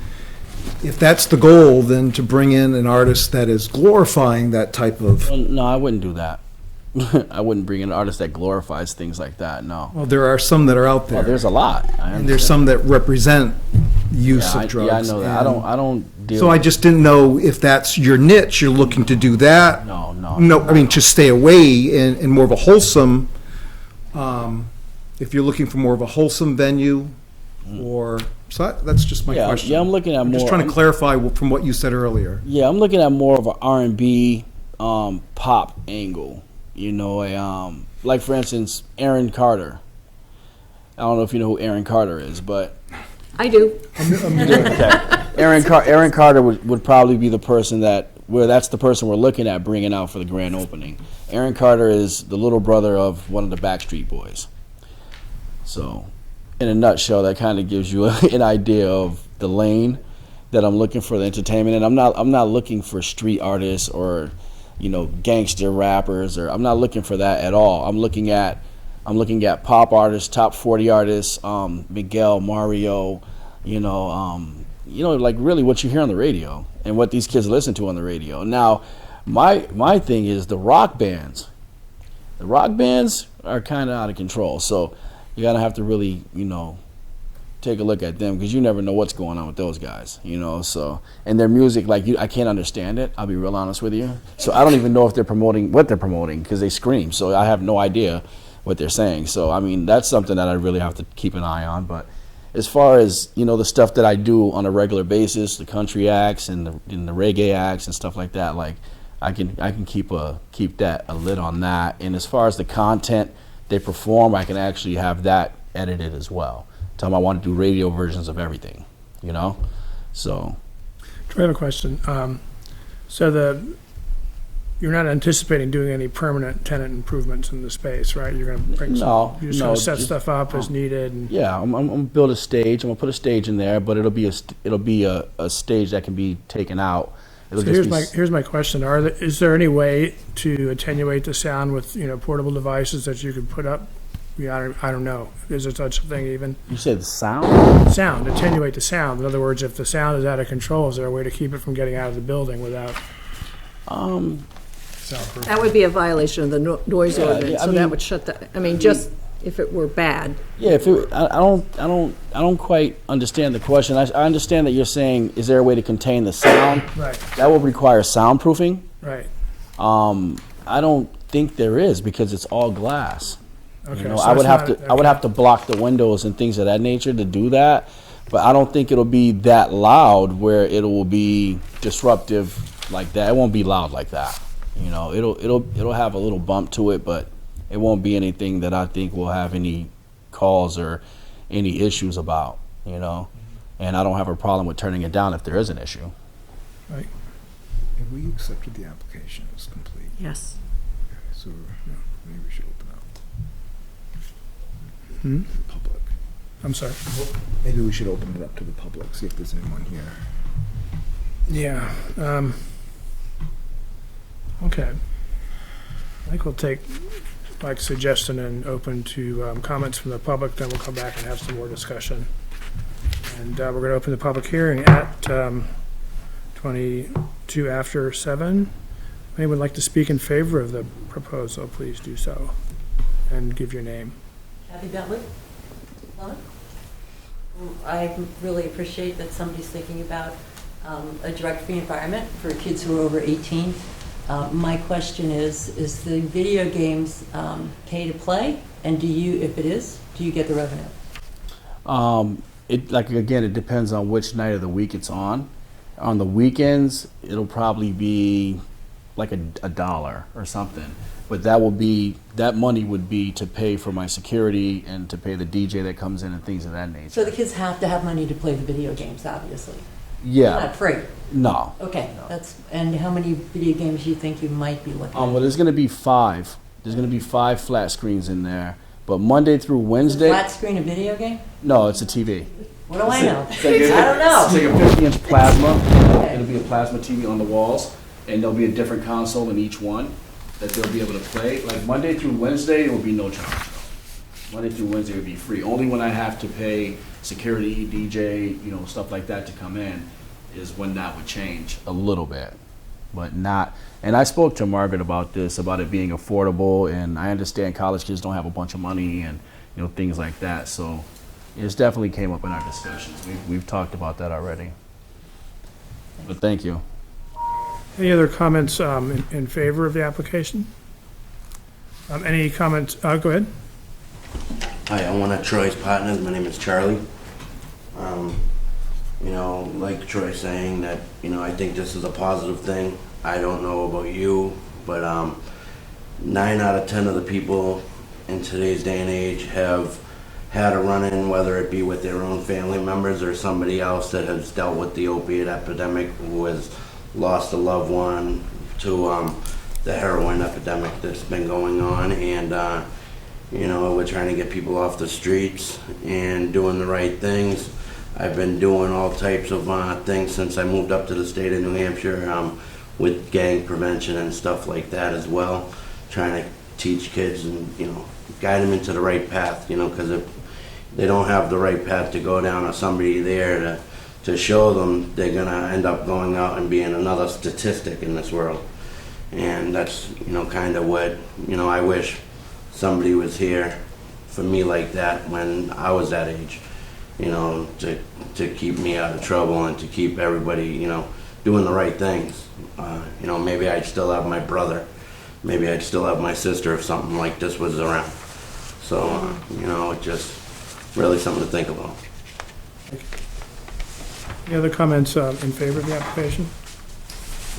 if that's the goal, then to bring in an artist that is glorifying that type of... Well, no, I wouldn't do that. I wouldn't bring in an artist that glorifies things like that. No. Well, there are some that are out there. Well, there's a lot. And there's some that represent use of drugs. Yeah, I know that. I don't deal. So I just didn't know if that's your niche, you're looking to do that. No. No, I mean, to stay away in more of a wholesome, if you're looking for more of a wholesome venue, or, so that's just my question. Yeah, I'm looking at I'm just more. trying to clarify from what you said earlier. Yeah, I'm looking at more of an R&B pop angle. Like for instance, Aaron Carter. I don't know if you know who Aaron Carter is, but I do. okay. Aaron Carter would probably be the person that's the person we're looking at bringing out for the grand opening. Aaron Carter is the little brother of one of the Backstreet Boys. So, in a nutshell, that kind of gives you an idea of the lane that I'm looking for the entertainment. And I'm not looking for street artists or gangster rappers, or I'm not looking for that at all. I'm looking at pop artists, top 40 artists, Miguel, Mario, like really what you hear on the radio and what these kids listen to on the radio. Now, my thing is the rock bands. The rock bands are kind of out of control, so you gotta have to really, take a look at them, because you never know what's going on with those guys, so, and their music, I can't understand it, I'll be real honest with you. So I don't even know if they're promoting what they're promoting, because they scream, so I have no idea what they're saying. So I mean, that's something that I really have to keep an eye on. But as far as the stuff that I do on a regular basis, the country acts and the reggae acts and stuff like that, I can keep that a lid on that. And as far as the content they perform, I can actually have that edited as well. Tell them I want to do radio versions of everything, you know? So. Troy, I have a question. You're not anticipating doing any permanent tenant improvements in the space, right? You're going to bring No, you're just going no, to set just- stuff up as needed. And Yeah, I'm gonna build a stage. I'm gonna put a stage in there, but it'll be a stage that can be taken out. It'll so just here's my question: is there any way to attenuate the sound with portable devices that you could put up? Yeah, I don't know. Is there such a thing even? You said the sound? Sound, attenuate the sound. In other words, if the sound is out of control, is there a way to keep it from getting out of the building without? Soundproof? That would be a violation of the noise Yeah, ordinance, I so mean- that would shut that, I mean, just if it were bad. Yeah, I don't quite understand the question. I understand that you're saying, is there a way to contain the sound? Right, That would require soundproofing. right. I don't think there is because it's all glass. Okay, You know, so I would that's have not- to I would have to block the windows and things of that nature to do that. But I don't think it'll be that loud where it will be disruptive like that. It won't be loud like that. You know, it'll have a little bump to it, but it won't be anything that I think will have any calls or any issues about, you know. And I don't have a problem with turning it down if there is an issue. Right. Have we accepted the application as complete? Yes. So maybe we should open up Hmm? to the public. I'm sorry. Maybe we should open it up to the public, see if there's anyone here. Yeah. Okay. I think we'll take Mike's suggestion and open to comments from the public, then we'll come back and have some more discussion. And we're going to open the public hearing at 22 after 7. Anyone like to speak in favor of the proposal, please do so and give your name. Kathy Bentley. I really appreciate that somebody's thinking about a drug-free environment for kids who are over 18. My question is the video games pay to play? And if it is, do you get the revenue? It depends on which night of the week it's on. On the weekends, it'll probably be like $1 or something. But that money would be to pay for my security and to pay the DJ that comes in and things of that nature. So the kids have to have money to play the video games, obviously. Yeah. Not free. No. Okay, and how many video games do you think you might be looking at? Well, there's going to be 5. There's going to be 5 flat screens in there. But Monday through Is a Wednesday. flat screen a video game? No, it's a TV. What do I know? It's like I don't know. It's like a 50-inch plasma. Okay. It'll be a plasma TV on the walls, and there'll be a different console in each one that they'll be able to play. Like Monday through Wednesday, it will be no charge. Monday through Wednesday will be free. Only when I have to pay security, DJ, stuff like that to come in is when that would change a little bit, but not. And I spoke to Margaret about this, about it being affordable, and I understand college kids don't have a bunch of money and things like that. So it's definitely came up in our discussions. We've talked about that already. But thank you. Any other comments in favor of the application? Any comments? Go ahead. Hi, I'm one of Troy's partners. My name is Charlie. Like Troy saying that, I think this is a positive thing. I don't know about you, but 9 out of 10 of the people in today's day and age have had a run-in, whether it be with their own family members or somebody else that has dealt with the opiate epidemic, who has lost a loved one to the heroin epidemic that's been going on. And we're trying to get people off the streets and doing the right things. I've been doing all types of things since I moved up to the state of New Hampshire with gang prevention and stuff like that as well, trying to teach kids and guide them into the right path, because if they don't have the right path to go down or somebody there to show them, they're gonna end up going out and being another statistic in this world. And that's kind of what I wish somebody was here for me like that when I was that age, to keep me out of trouble and to keep everybody doing the right things. Maybe I'd still have my brother, maybe I'd still have my sister if something like this was around. So it's just really something to think about. Any other comments in favor of the application?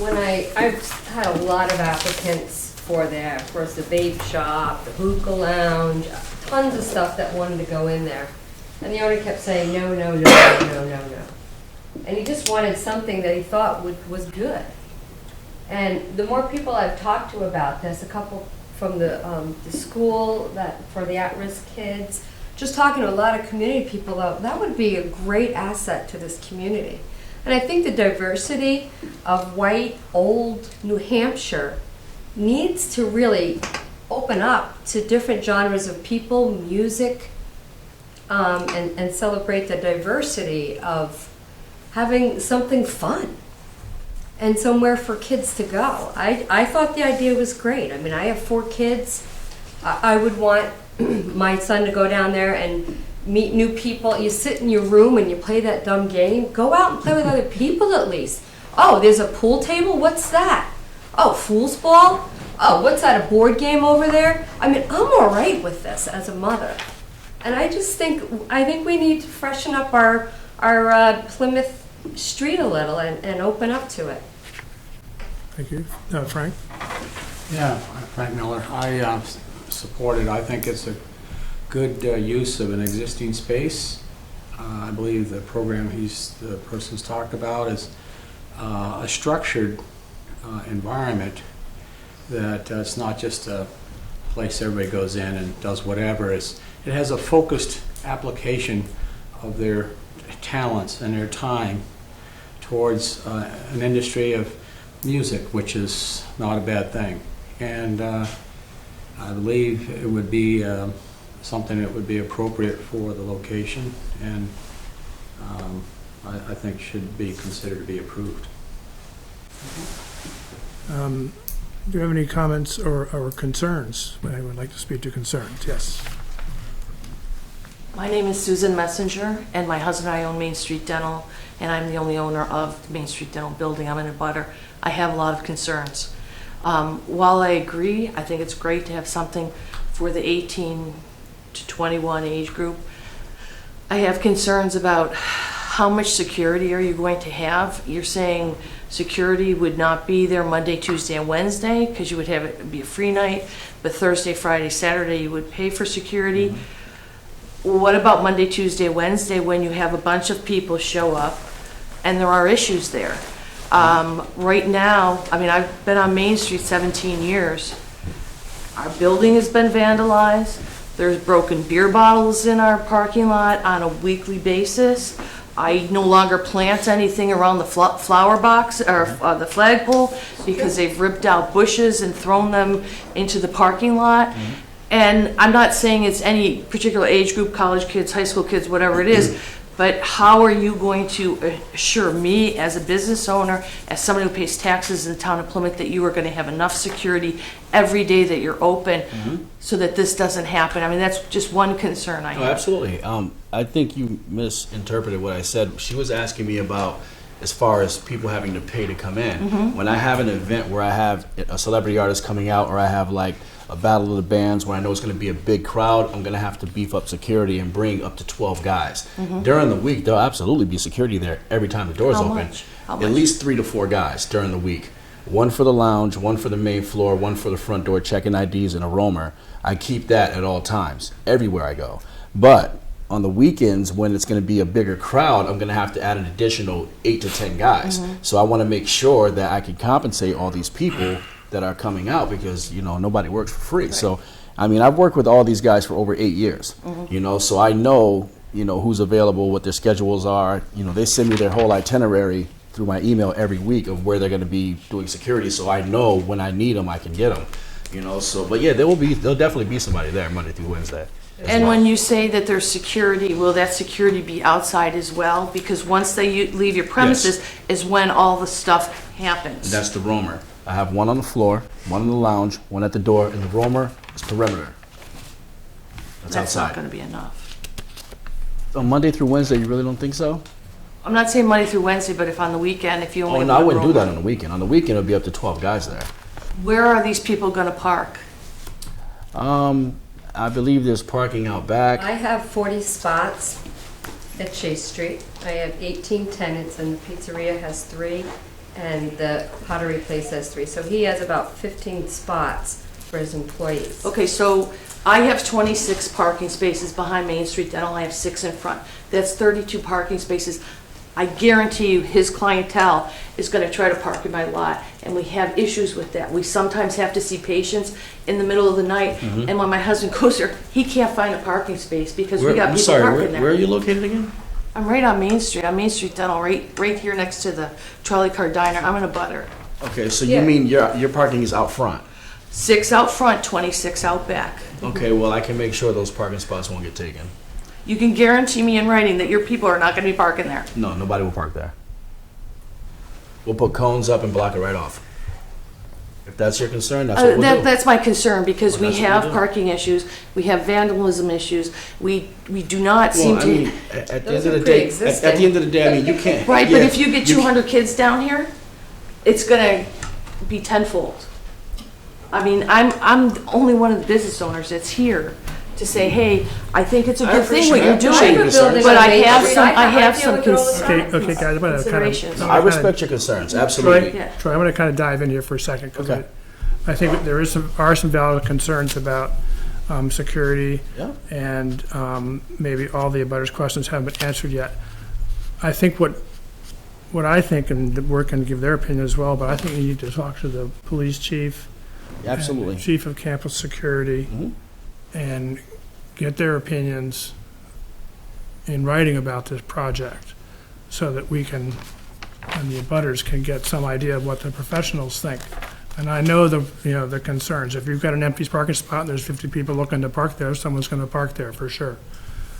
I've had a lot of applicants for there. Of course, the vape shop, the hookah lounge, tons of stuff that wanted to go in there. And the owner kept saying, no, no, no, no, no, no, no. And he just wanted something that he thought was good. And the more people I've talked to about this, a couple from the school that for the at-risk kids, just talking to a lot of community people, that would be a great asset to this community. And I think the diversity of white, old New Hampshire needs to really open up to different genres of people, music, and celebrate the diversity of having something fun and somewhere for kids to go. I thought the idea was great. I mean, I have 4 kids. I would want my son to go down there and meet new people. You sit in your room and you play that dumb game. Go out and play with other people at least. Oh, there's a pool table? What's that? Oh, foosball? Oh, what's that, a board game over there? I mean, I'm all right with this as a mother. And I think we need to freshen up our Plymouth street a little and open up to it. Thank you. Frank? Yeah, Frank Miller. I support it. I think it's a good use of an existing space. I believe the program the person's talked about is a structured environment that it's not just a place everybody goes in and does whatever. It has a focused application of their talents and their time towards an industry of music, which is not a bad thing. And I believe it would be something that would be appropriate for the location, and I think should be considered to be approved. Do you have any comments or concerns? I would like to speak to concerns. Yes. My name is Susan Messenger, and my husband and I own Main Street Dental, and I'm the only owner of the Main Street Dental building. I'm in a butter. I have a lot of concerns. While I agree, I think it's great to have something for the 18 to 21 age group. I have concerns about how much security are you going to have. You're saying security would not be there Monday, Tuesday, and Wednesday because you would have it be a free night, but Thursday, Friday, Saturday you would pay for security. What about Monday, Tuesday, Wednesday when you have a bunch of people show up and there are issues there? Right now, I mean, I've been on Main Street 17 years. Our building has been vandalized. There's broken beer bottles in our parking lot on a weekly basis. I no longer plant anything around the flower box or the flagpole because they've ripped out bushes and thrown them into the parking lot. And I'm not saying it's any particular age group, college kids, high school kids, whatever it is, but how are you going to assure me as a business owner, as somebody who pays taxes in the town of Plymouth, that you are going to have enough security every day that you're open so that this doesn't happen? I mean, that's just one concern I have. Oh, absolutely. I think you misinterpreted what I said. She was asking me about as far as people having to pay to come in. When I have an event where I have a celebrity artist coming out, or I have like a battle of the bands where I know it's going to be a big crowd, I'm going to have to beef up security and bring up to 12 guys. During the week, there'll absolutely be security there every time the doors open. How At much? least 3 to 4 guys during the week. One for the lounge, one for the main floor, one for the front door, checking IDs, and a roamer. I keep that at all times, everywhere I go. But on the weekends, when it's going to be a bigger crowd, I'm going to have to add an additional 8 to 10 guys. So I want to make sure that I can compensate all these people that are coming out, because nobody works for free. Right. So I mean, I've worked with all these guys for over 8 years. So I know who's available, what their schedules are. They send me their whole itinerary through my email every week of where they're going to be doing security, so I know when I need them I can get them. But yeah, there'll definitely be somebody there Monday through Wednesday. And when you say that there's security, will that security be outside as well? Because once they leave your premises is when all the stuff happens. That's the roamer. I have one on the floor, one in the lounge, one at the door, and the roamer is perimeter. That's outside. Not going to be enough. On Monday through Wednesday, you really don't think so? I'm not saying Monday through Wednesday, but if on the weekend, if you only have no, I one wouldn't do roamer. that on the weekend. On the weekend, it'll be up to 12 guys there. Where are these people going to park? I believe there's parking out back. I have 40 spots at Chase Street. I have 18 tenants, and the pizzeria has 3. and the pottery place has 3. So he has about 15 spots for his employees. Okay, so I have 26 parking spaces behind Main Street Dental. I have 6 in front. That's 32 parking spaces. I guarantee you his clientele is going to try to park in my lot, and we have issues with that. We sometimes have to see patients in the middle of the night, and when my husband goes there, he can't find a parking space because we got people parking there. Where are you located again? I'm right on Main Street Dental, right here next to the Trolley Car Diner. I'm in a butter. Okay, so Yeah. you mean your parking is out front? 6 out front, 26 out back. Okay, well, I can make sure those parking spots won't get taken. You can guarantee me in writing that your people are not going to be parking there. No, nobody will park there. We'll put cones up and block it right off. If that's your concern, that's what we'll do. That's my concern, because Well, we that's what have we'll do. parking issues, we have vandalism issues, we do not seem Well, I to. mean, at the end Those of are the day, at pre-existing. the end of the day, I mean, you can't. Right, yeah, but if you get can't- 200 kids down here, it's gonna be tenfold. I mean, I'm only one of the business owners that's here to say, hey, I think it's a I good thing what appreciate- you're I appreciate your doing, concerns. but I Main have Street. some, I I have deal some with it all the concerns. time. Okay, guys, I'm gonna kind of. Considerations. I respect your concerns, absolutely. Yeah. Troy, I'm going to kind of dive in here for a second, because Okay. I think that there are some valid concerns about security, Yeah. and maybe all the abutters' questions haven't been answered yet. I think what I think, and the board can give their opinion as well, but I think you need to talk to the police chief, Absolutely. and chief of campus security, Mhm. and get their opinions in writing about this project, so that we can, and the abutters can get some idea of what the professionals think. And I know the concerns. If you've got an empty parking spot and there's 50 people looking to park there, someone's gonna park there for sure.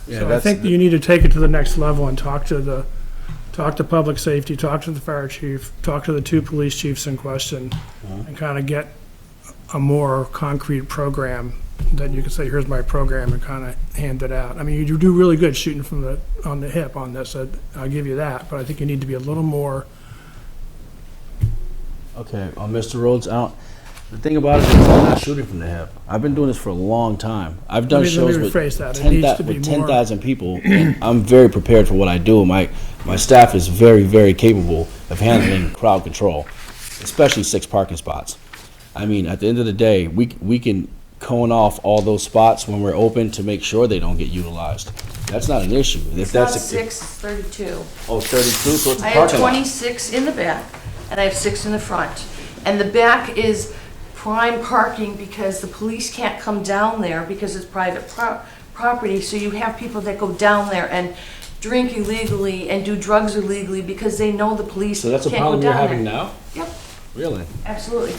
Yeah, So I that's think the- you need to take it to the next level and talk to public safety, talk to the fire chief, talk to the 2 police chiefs in question, and kind of get a more concrete program that you can say, here's my program, and kind of hand it out. I mean, you do really good shooting on the hip on this, I'll give you that, but I think you need to be a little more. Okay, Mr. Rhodes, the thing about it is I'm not shooting from the hip. I've been doing this for a long time. I've done Let me shows with rephrase that. It needs to be more- 10,000 people, and I'm very prepared for what I do. My staff is very, very capable of handling crowd control, especially 6 parking spots. I mean, at the end of the day, we can cone off all those spots when we're open to make sure they don't get utilized. That's not an issue. If It's not that's 6, 32. Oh, 32, so it's a I have parking lot. 26 in the back, and I have 6 in the front. And the back is prime parking because the police can't come down there because it's private property, so you have people that go down there and drink illegally and do drugs illegally because they know the police So can't that's go a down problem there. you're having now? Yep, Really? absolutely.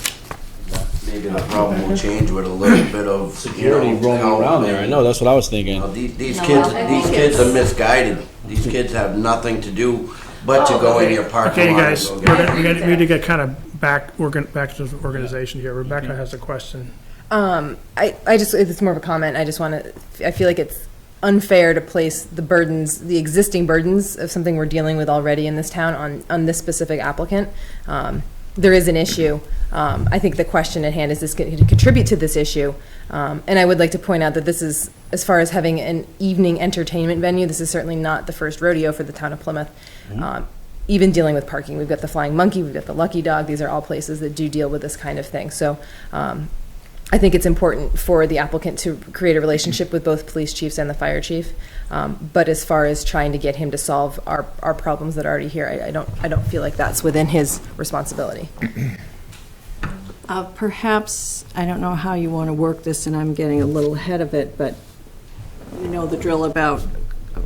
Maybe the problem will change with a little bit of Security you know, roaming help around there. I and- know, that's what I was thinking. You know, these No, kids, I these think kids it's- are misguided. These kids have nothing to do but to go in your parking Okay, lot. and guys, go we get it. need to get kind of back to the organization here. Rebecca has a question. It's more of a comment. I just want to, I feel like it's unfair to place the burdens, the existing burdens of something we're dealing with already in this town on this specific applicant. There is an issue. I think the question at hand is this going to contribute to this issue? And I would like to point out that this is, as far as having an evening entertainment venue, this is certainly not the first rodeo for the town of Plymouth. Even dealing with parking, we've got the Flying Monkey, we've got the Lucky Dog. These are all places that do deal with this kind of thing. So I think it's important for the applicant to create a relationship with both police chiefs and the fire chief. But as far as trying to get him to solve our problems that are already here, I don't feel like that's within his responsibility. Perhaps, I don't know how you want to work this, and I'm getting a little ahead of it, but you know the drill about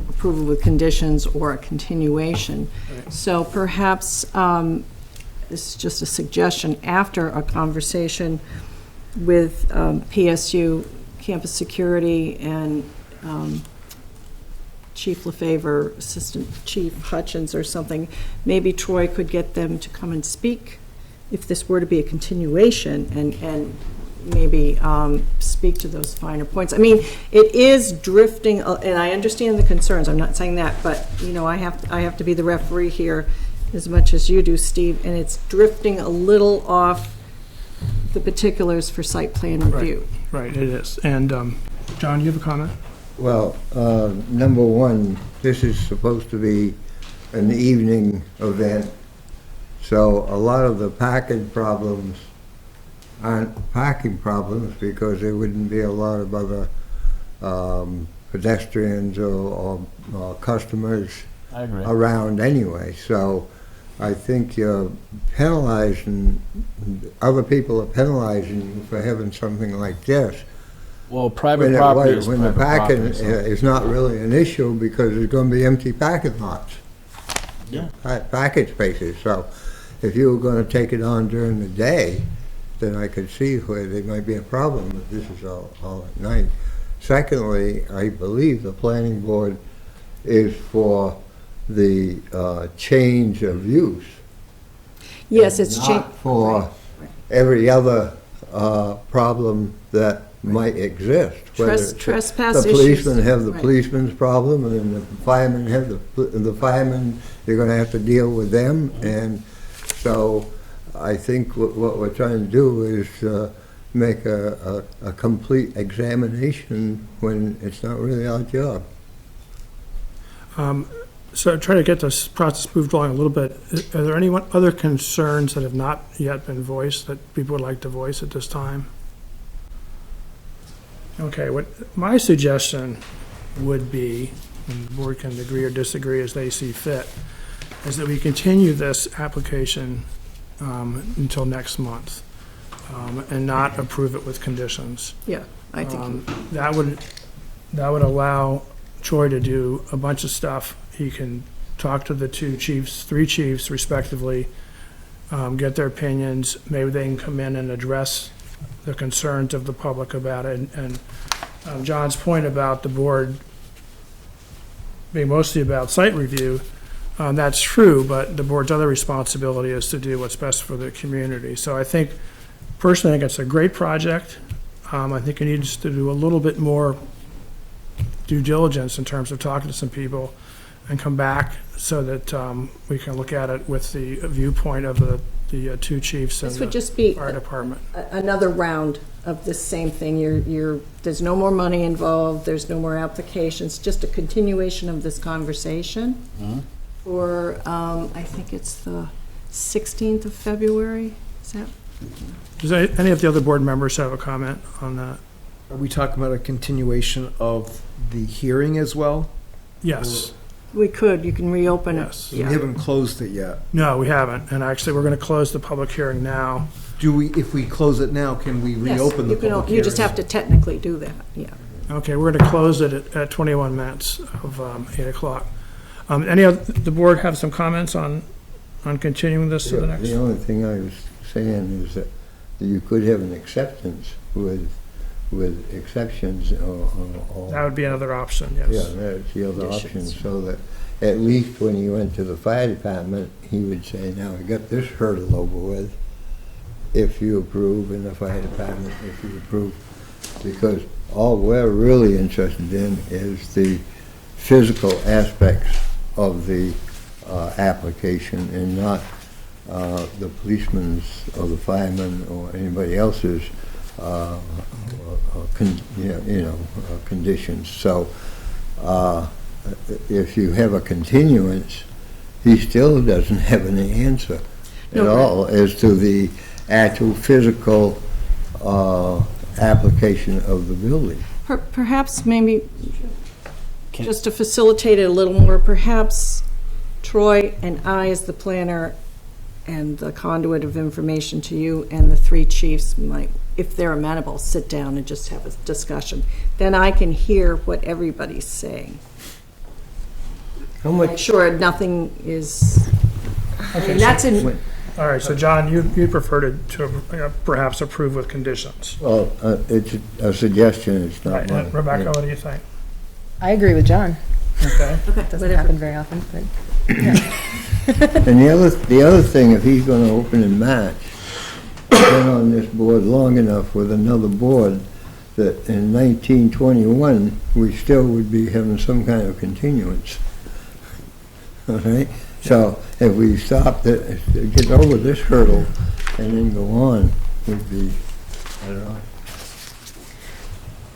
approval with conditions or a continuation. So perhaps, this is just a suggestion, after a conversation with PSU, Campus Security, and Chief Lefevre, Assistant Chief Hutchins or something, maybe Troy could get them to come and speak if this were to be a continuation, and maybe speak to those finer points. I mean, it is drifting, and I understand the concerns, I'm not saying that, but, you know, I have to be the referee here as much as you do, Steve, and it's drifting a little off the particulars for site plan review. Right, it is. And, John, you have a comment? Well, number one, this is supposed to be an evening event, So a lot of the parking problems aren't parking problems because there wouldn't be a lot of other pedestrians or customers I agree. around anyway. So I think you're penalizing, other people are penalizing you for having something like this. Well, private property is When the private parking property, so- is not really an issue because there's going to be empty parking lots. Yeah. Parking spaces. So if you were going to take it on during the day, then I could see where there might be a problem, but this is all at night. Secondly, I believe the planning board is for the change of use. Yes, it's Not changed. for every other problem that might exist. whether it's Trespass the issues. policemen have the Right. policeman's problem, and the firemen have the firemen, you're gonna have to deal with them, and so I think what we're trying to do is make a complete examination when it's not really our job. So try to get this process moved along a little bit. Are there any other concerns that have not yet been voiced that people would like to voice at this time? Okay, what my suggestion would be, and the board can agree or disagree as they see fit, is that we continue this application until next month and not approve it with conditions. Yeah, I think, That would allow Troy to do a bunch of stuff. He can talk to the three chiefs respectively, get their opinions. Maybe they can come in and address the concerns of the public about it. And John's point about the board being mostly about site review, that's true, but the board's other responsibility is to do what's best for the community. So I think, personally, I think it's a great project. I think it needs to do a little bit more due diligence in terms of talking to some people and come back so that we can look at it with the viewpoint of the two chiefs and this would the just be fire department. another round of the same thing. There's no more money involved, there's no more applications, just a continuation of this conversation for, I think it's the 16th of February, is that? Does any of the other board members have a comment on that? Are we talking about a continuation of the hearing as well? Yes. We could, you can reopen it. Yes. We haven't closed it yet. No, we haven't. And actually, we're going to close the public hearing now. If we close it now, can we reopen the Yes, public hearing? you just have to technically do that, yeah. Okay, we're going to close it at 21 minutes of 8 o'clock. The board have some comments on continuing this to the next? The only thing I was saying is that you could have an acceptance with exceptions or. That would be another option, yes. Yeah, that's the other option, so that at least when he went to the fire department, he would say, now we got this hurdle over with, if you approve, in the fire department, if you approve. Because all we're really interested in is the physical aspects of the application and not the policeman's or the fireman or anybody else's conditions. So if you have a continuance, he still doesn't have any answer at all as to the actual physical application of the building. Perhaps maybe, just to facilitate it a little more, perhaps Troy and I, as the planner and the conduit of information to you, and the three chiefs might, if they're amenable, sit down and just have a discussion. Then I can hear what everybody's saying. How much? Make sure nothing is, I mean, that's in, All right, so John, you prefer to perhaps approve with conditions. Well, it's a suggestion, it's not Right, mine. Rebecca, what do you think? I agree with John. Okay. Doesn't happen very often, but And the other thing, if he's gonna open in March, I've been on this board long enough with another board that in 1921, we still would be having some kind of continuance. All right? So if we stop, get over this hurdle and then go on, would be, I don't know.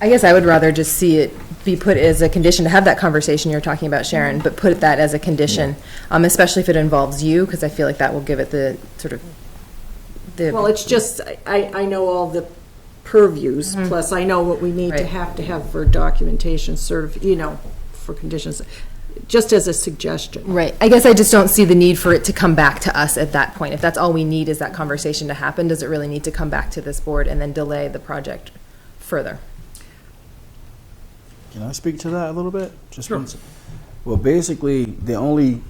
I guess I would rather just see it be put as a condition to have that conversation you're talking about, Sharon, but put that as a condition, especially if it involves you, because I feel like that will give it the sort of the. Well, it's just, I know all the purviews, plus I know what we need to have for documentation, for conditions, just as a suggestion. Right. I guess I just don't see the need for it to come back to us at that point. If that's all we need is that conversation to happen, does it really need to come back to this board and then delay the project further? Can I speak to that a little bit? Just Sure. once. Well, basically, the only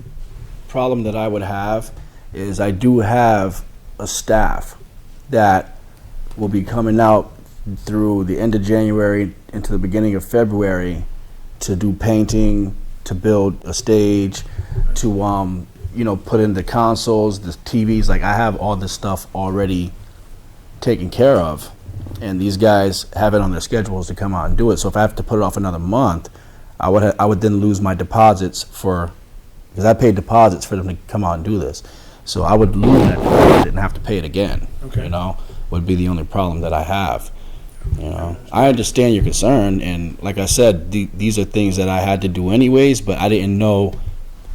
problem that I would have is I do have a staff that will be coming out through the end of January into the beginning of February to do painting, to build a stage, to put in the consoles, the TVs. Like, I have all this stuff already taken care of, and these guys have it on their schedules to come out and do it. So if I have to put it off another month, I would then lose my deposits because I paid deposits for them to come out and do this. So I would lose that deposit and have to pay it again. Okay. Would be the only problem that I have. I understand your concern, and like I said, these are things that I had to do anyways, but I didn't know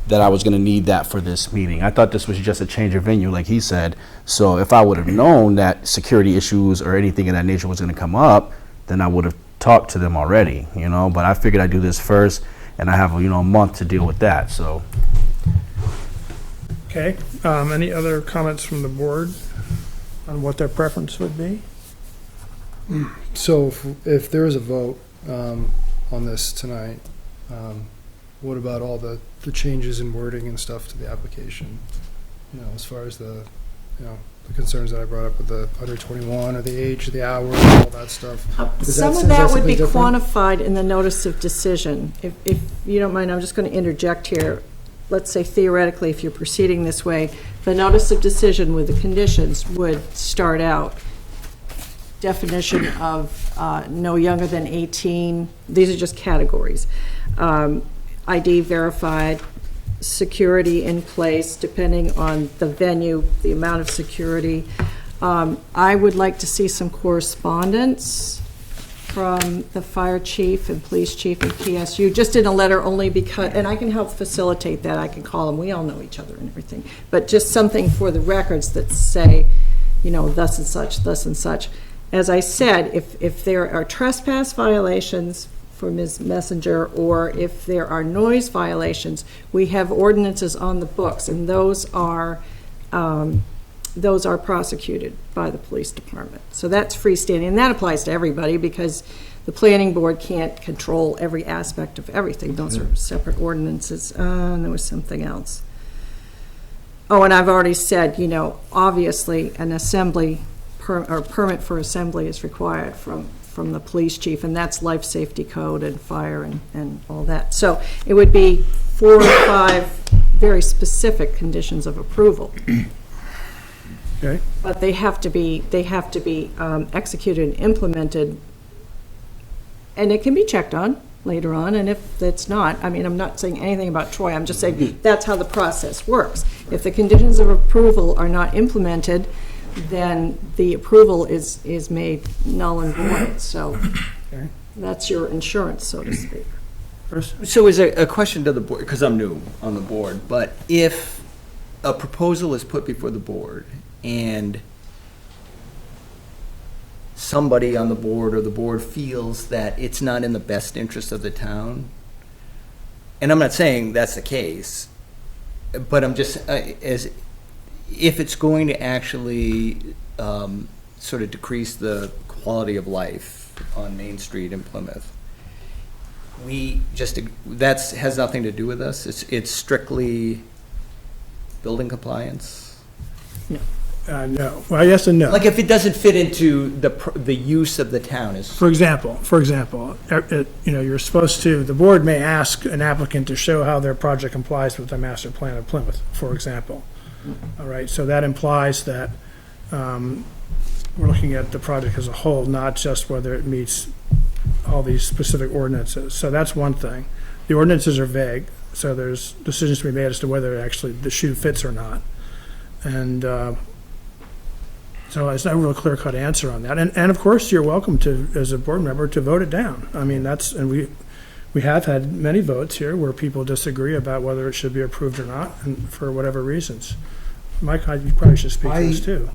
that I was going to need that for this meeting. I thought this was just a change of venue, like he said. So if I would have known that security issues or anything of that nature was going to come up, then I would have talked to them already, But I figured I'd do this first, and I have, a month to deal with that, so. Okay, any other comments from the board on what their preference would be? So if there is a vote on this tonight, what about all the changes in wording and stuff to the application? As far as the concerns that I brought up with the under 21 or the age, the hours, all that stuff. Some of that would be quantified in the notice of decision. If you don't mind, I'm just going to interject here. Let's say theoretically, if you're proceeding this way, the notice of decision with the conditions would start out definition of no younger than 18. These are just categories. ID verified, security in place, depending on the venue, the amount of security. I would like to see some correspondence from the fire chief and police chief and PSU, just in a letter only because, and I can help facilitate that. I can call them. We all know each other and everything. But just something for the records that say, thus and such, thus and such. As I said, if there are trespass violations for Ms. Messenger, or if there are noise violations, we have ordinances on the books, and those are prosecuted by the police department. So that's freestanding, and that applies to everybody because the planning board can't control every aspect of everything. Those are separate ordinances. And there was something else. Oh, and I've already said, obviously an assembly or permit for assembly is required from the police chief, and that's life safety code and fire and all that. So it would be 4 or 5 very specific conditions of approval. Okay. But they have to be executed and implemented, and it can be checked on later on. And if it's not, I'm not saying anything about Troy. I'm just saying that's how the process works. If the conditions of approval are not implemented, then the approval is made null and void. So that's your insurance, so to speak. So is a question to the board, because I'm new on the board, but if a proposal is put before the board and somebody on the board or the board feels that it's not in the best interest of the town, and I'm not saying that's the case, but I'm just, if it's going to actually sort of decrease the quality of life on Main Street in Plymouth, that has nothing to do with us. It's strictly building compliance. No. Well, yes and no. Like if it doesn't fit into the use of the town is. For example, you're supposed to, the board may ask an applicant to show how their project complies with the master plan of Plymouth, for example. All right, so that implies that we're looking at the project as a whole, not just whether it meets all these specific ordinances. So that's one thing. The ordinances are vague, so there's decisions to be made as to whether actually the shoe fits or not. And so it's not a real clear-cut answer on that. And of course, you're welcome to, as a board member, to vote it down. we have had many votes here where people disagree about whether it should be approved or not, and for whatever reasons. Mike, you probably should speak to this too.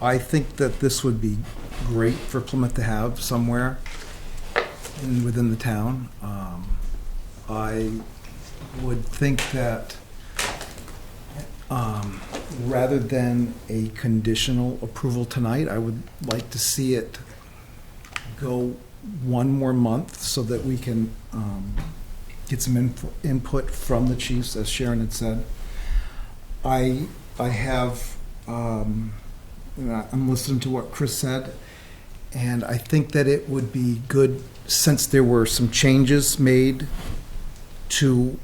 I think that this would be great for Plymouth to have somewhere within the town. I would think that rather than a conditional approval tonight, I would like to see it go one more month so that we can get some input from the chiefs, as Sharon had said. I have, I'm listening to what Chris said, and I think that it would be good, since there were some changes made to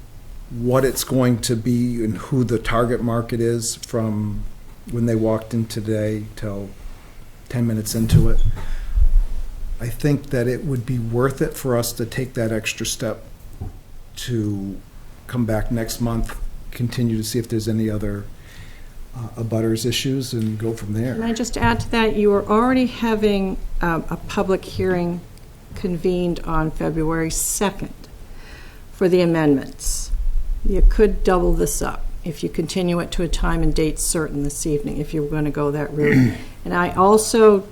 what it's going to be and who the target market is from when they walked in today till 10 minutes into it. I think that it would be worth it for us to take that extra step to come back next month, continue to see if there's any other abutters issues, and go from there. Can I just add to that? You are already having a public hearing convened on February 2nd for the amendments. You could double this up if you continue it to a time and date certain this evening, if you were going to go that route. And I also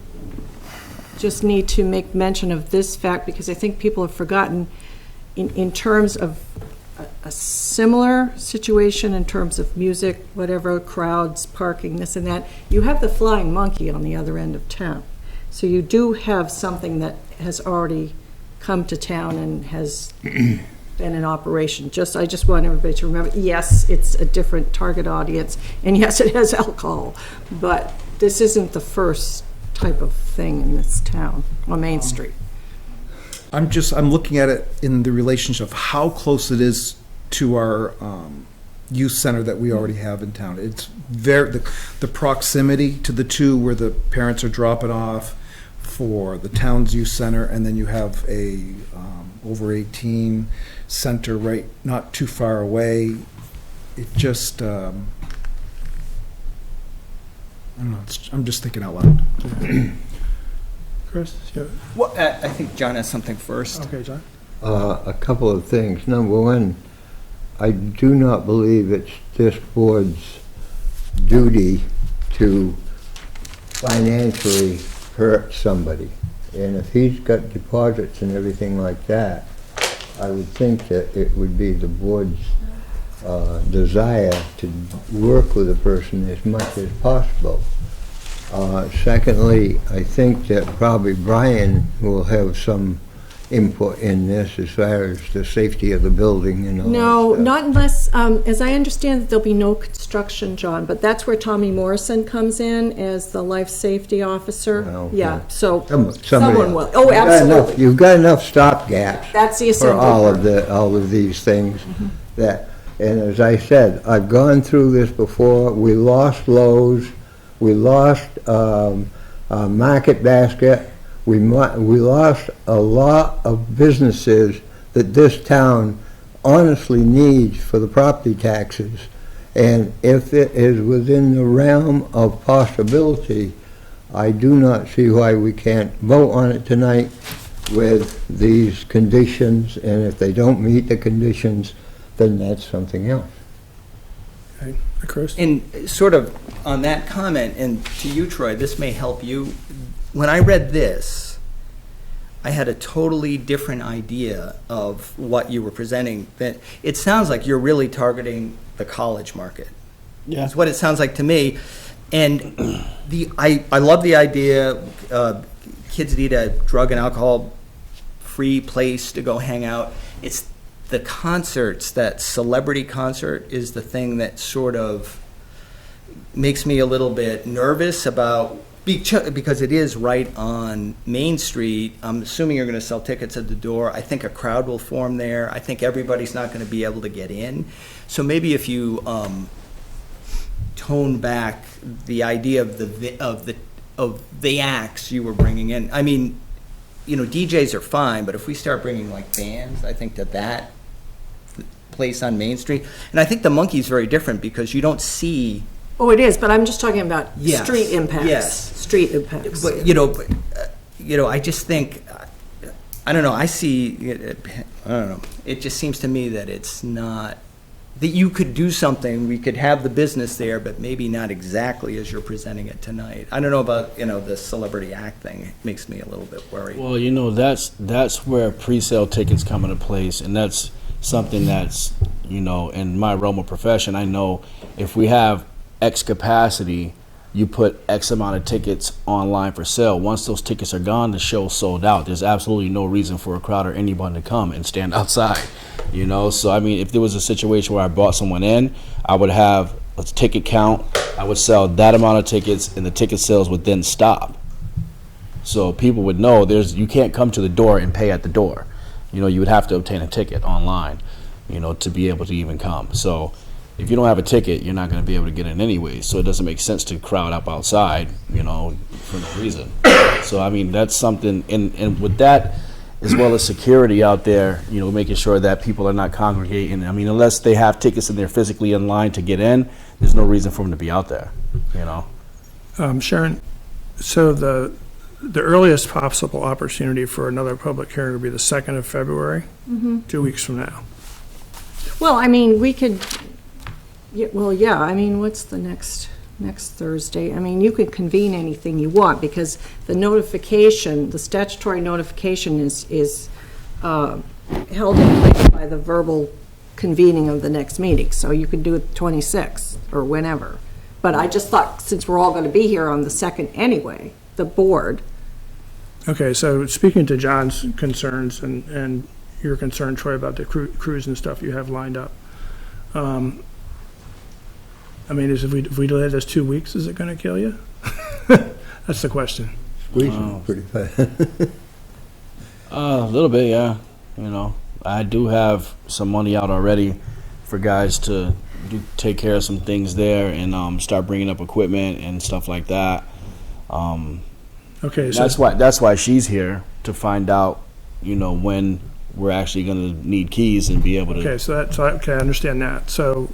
just need to make mention of this fact, because I think people have forgotten, in terms of a similar situation in terms of music, whatever, crowds, parking, this and that, you have the Flying Monkey on the other end of town. So you do have something that has already come to town and has been in operation. I just want everybody to remember, yes, it's a different target audience, and yes, it has alcohol, but this isn't the first type of thing in this town on Main Street. I'm looking at it in the relationship of how close it is to our youth center that we already have in town. It's the proximity to the two where the parents are dropping off for the town's youth center, and then you have a over 18 center right not too far away. It just I don't know. I'm just thinking out loud. Chris? Yeah. Well, I think John has something first. Okay, John. A couple of things. Number one, I do not believe it's this board's duty to financially hurt somebody. And if he's got deposits and everything like that, I would think that it would be the board's desire to work with a person as much as possible. Secondly, I think that probably Brian will have some input in this as far as the safety of the building and all No, that stuff. not unless, as I understand that there'll be no construction, John, but that's where Tommy Morrison comes in as the life safety officer. Well, Yeah, so somebody someone will. else. Oh, absolutely. You've got enough stop gaps That's the for assembly. all of these things that, and as I said, I've gone through this before. We lost Lowe's, we lost Market Basket, we lost a lot of businesses that this town honestly needs for the property taxes. And if it is within the realm of possibility, I do not see why we can't vote on it tonight with these conditions, and if they don't meet the conditions, then that's something else. Okay, Chris? And sort of on that comment, and to you, Troy, this may help you. When I read this, I had a totally different idea of what you were presenting. That it sounds like you're really targeting the college market. Yeah. That's what it sounds like to me. And I love the idea. Kids need a drug and alcohol-free place to go hang out. It's the concerts, that celebrity concert is the thing that sort of makes me a little bit nervous about, because it is right on Main Street. I'm assuming you're going to sell tickets at the door. I think a crowd will form there. I think everybody's not going to be able to get in. So maybe if you tone back the idea of the acts you were bringing in. I mean, you know, DJs are fine, but if we start bringing like bands, I think that place on Main Street, and I think the Monkey's very different because you don't see Oh, it is, but I'm just talking about Yes, street impacts. yes. Street impacts. But, I just think, I don't know, I don't know, it just seems to me that it's not, that you could do something, we could have the business there, but maybe not exactly as you're presenting it tonight. I don't know about, the Celebrity Act thing, it makes me a little bit worried. Well, that's where pre-sale tickets come into place, and that's something that's, in my realm of profession, I know if we have X capacity, you put X amount of tickets online for sale. Once those tickets are gone, the show's sold out. There's absolutely no reason for a crowd or anyone to come and stand outside, So, I mean, if there was a situation where I brought someone in, I would have a ticket count. I would sell that amount of tickets, and the ticket sales would then stop. So people would know you can't come to the door and pay at the door. You would have to obtain a ticket online, to be able to even come. So if you don't have a ticket, you're not going to be able to get in anyway. So it doesn't make sense to crowd up outside, for no reason. So, I mean, that's something, and with that, as well as security out there, making sure that people are not congregating. I mean, unless they have tickets and they're physically in line to get in, there's no reason for them to be out there, Sharon, so the earliest possible opportunity for another public hearing would be the 2nd of February, 2 weeks from now. Well, I mean, we could, what's the next Thursday? I mean, you could convene anything you want, because the statutory notification is held in place by the verbal convening of the next meeting, so you could do it the 26th or whenever. But I just thought, since we're all going to be here on the 2nd anyway, the board. Okay, so speaking to John's concerns and your concern, Troy, about the cruise and stuff you have lined up, I mean, if we delay this 2 weeks, is it going to kill you? That's the question. Squeezing pretty fast. A little bit, yeah. I do have some money out already for guys to take care of some things there and start bringing up equipment and stuff like that. Okay, so that's why she's here, to find out, when we're actually going to need keys and be able to. Okay, I understand that. So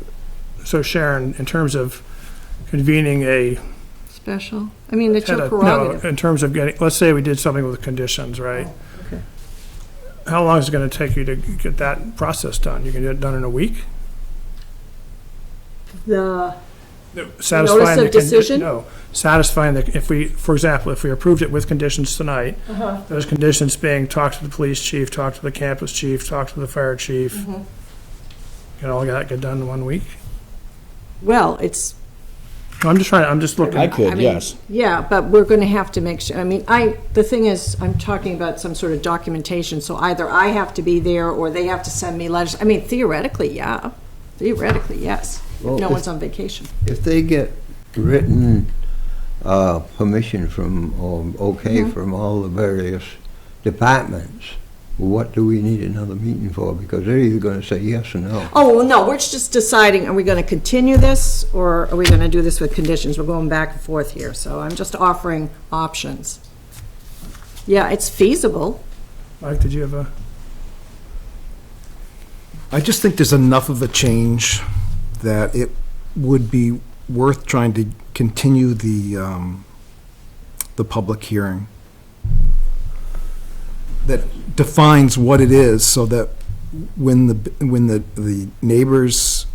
Sharon, in terms of convening a Special? I mean, it's your prerogative. No, in terms of let's say we did something with conditions, right? Oh, okay. How long is it going to take you to get that process done? You can get it done in a week? The Satisfying notice of decision? No, satisfying for example, if we approved it with conditions tonight, those conditions being talk to the police chief, talk to the campus chief, talk to the fire chief, can all that get done in 1 week? Well, it's. I'm just looking. I could, yes. Yeah, but we're going to have to make sure, the thing is, I'm talking about some sort of documentation, so either I have to be there or they have to send me letters. I mean, theoretically, yeah. Theoretically, yes. Well, no one's on vacation. If they get written permission from, or from all the various departments, what do we need another meeting for? Because they're either going to say yes or no. Oh, well, no, we're just deciding, are we going to continue this, or are we going to do this with conditions? We're going back and forth here, so I'm just offering options. Yeah, it's feasible. Mike, did you have a? I just think there's enough of a change that it would be worth trying to continue the public hearing that defines what it is, so that when the neighbors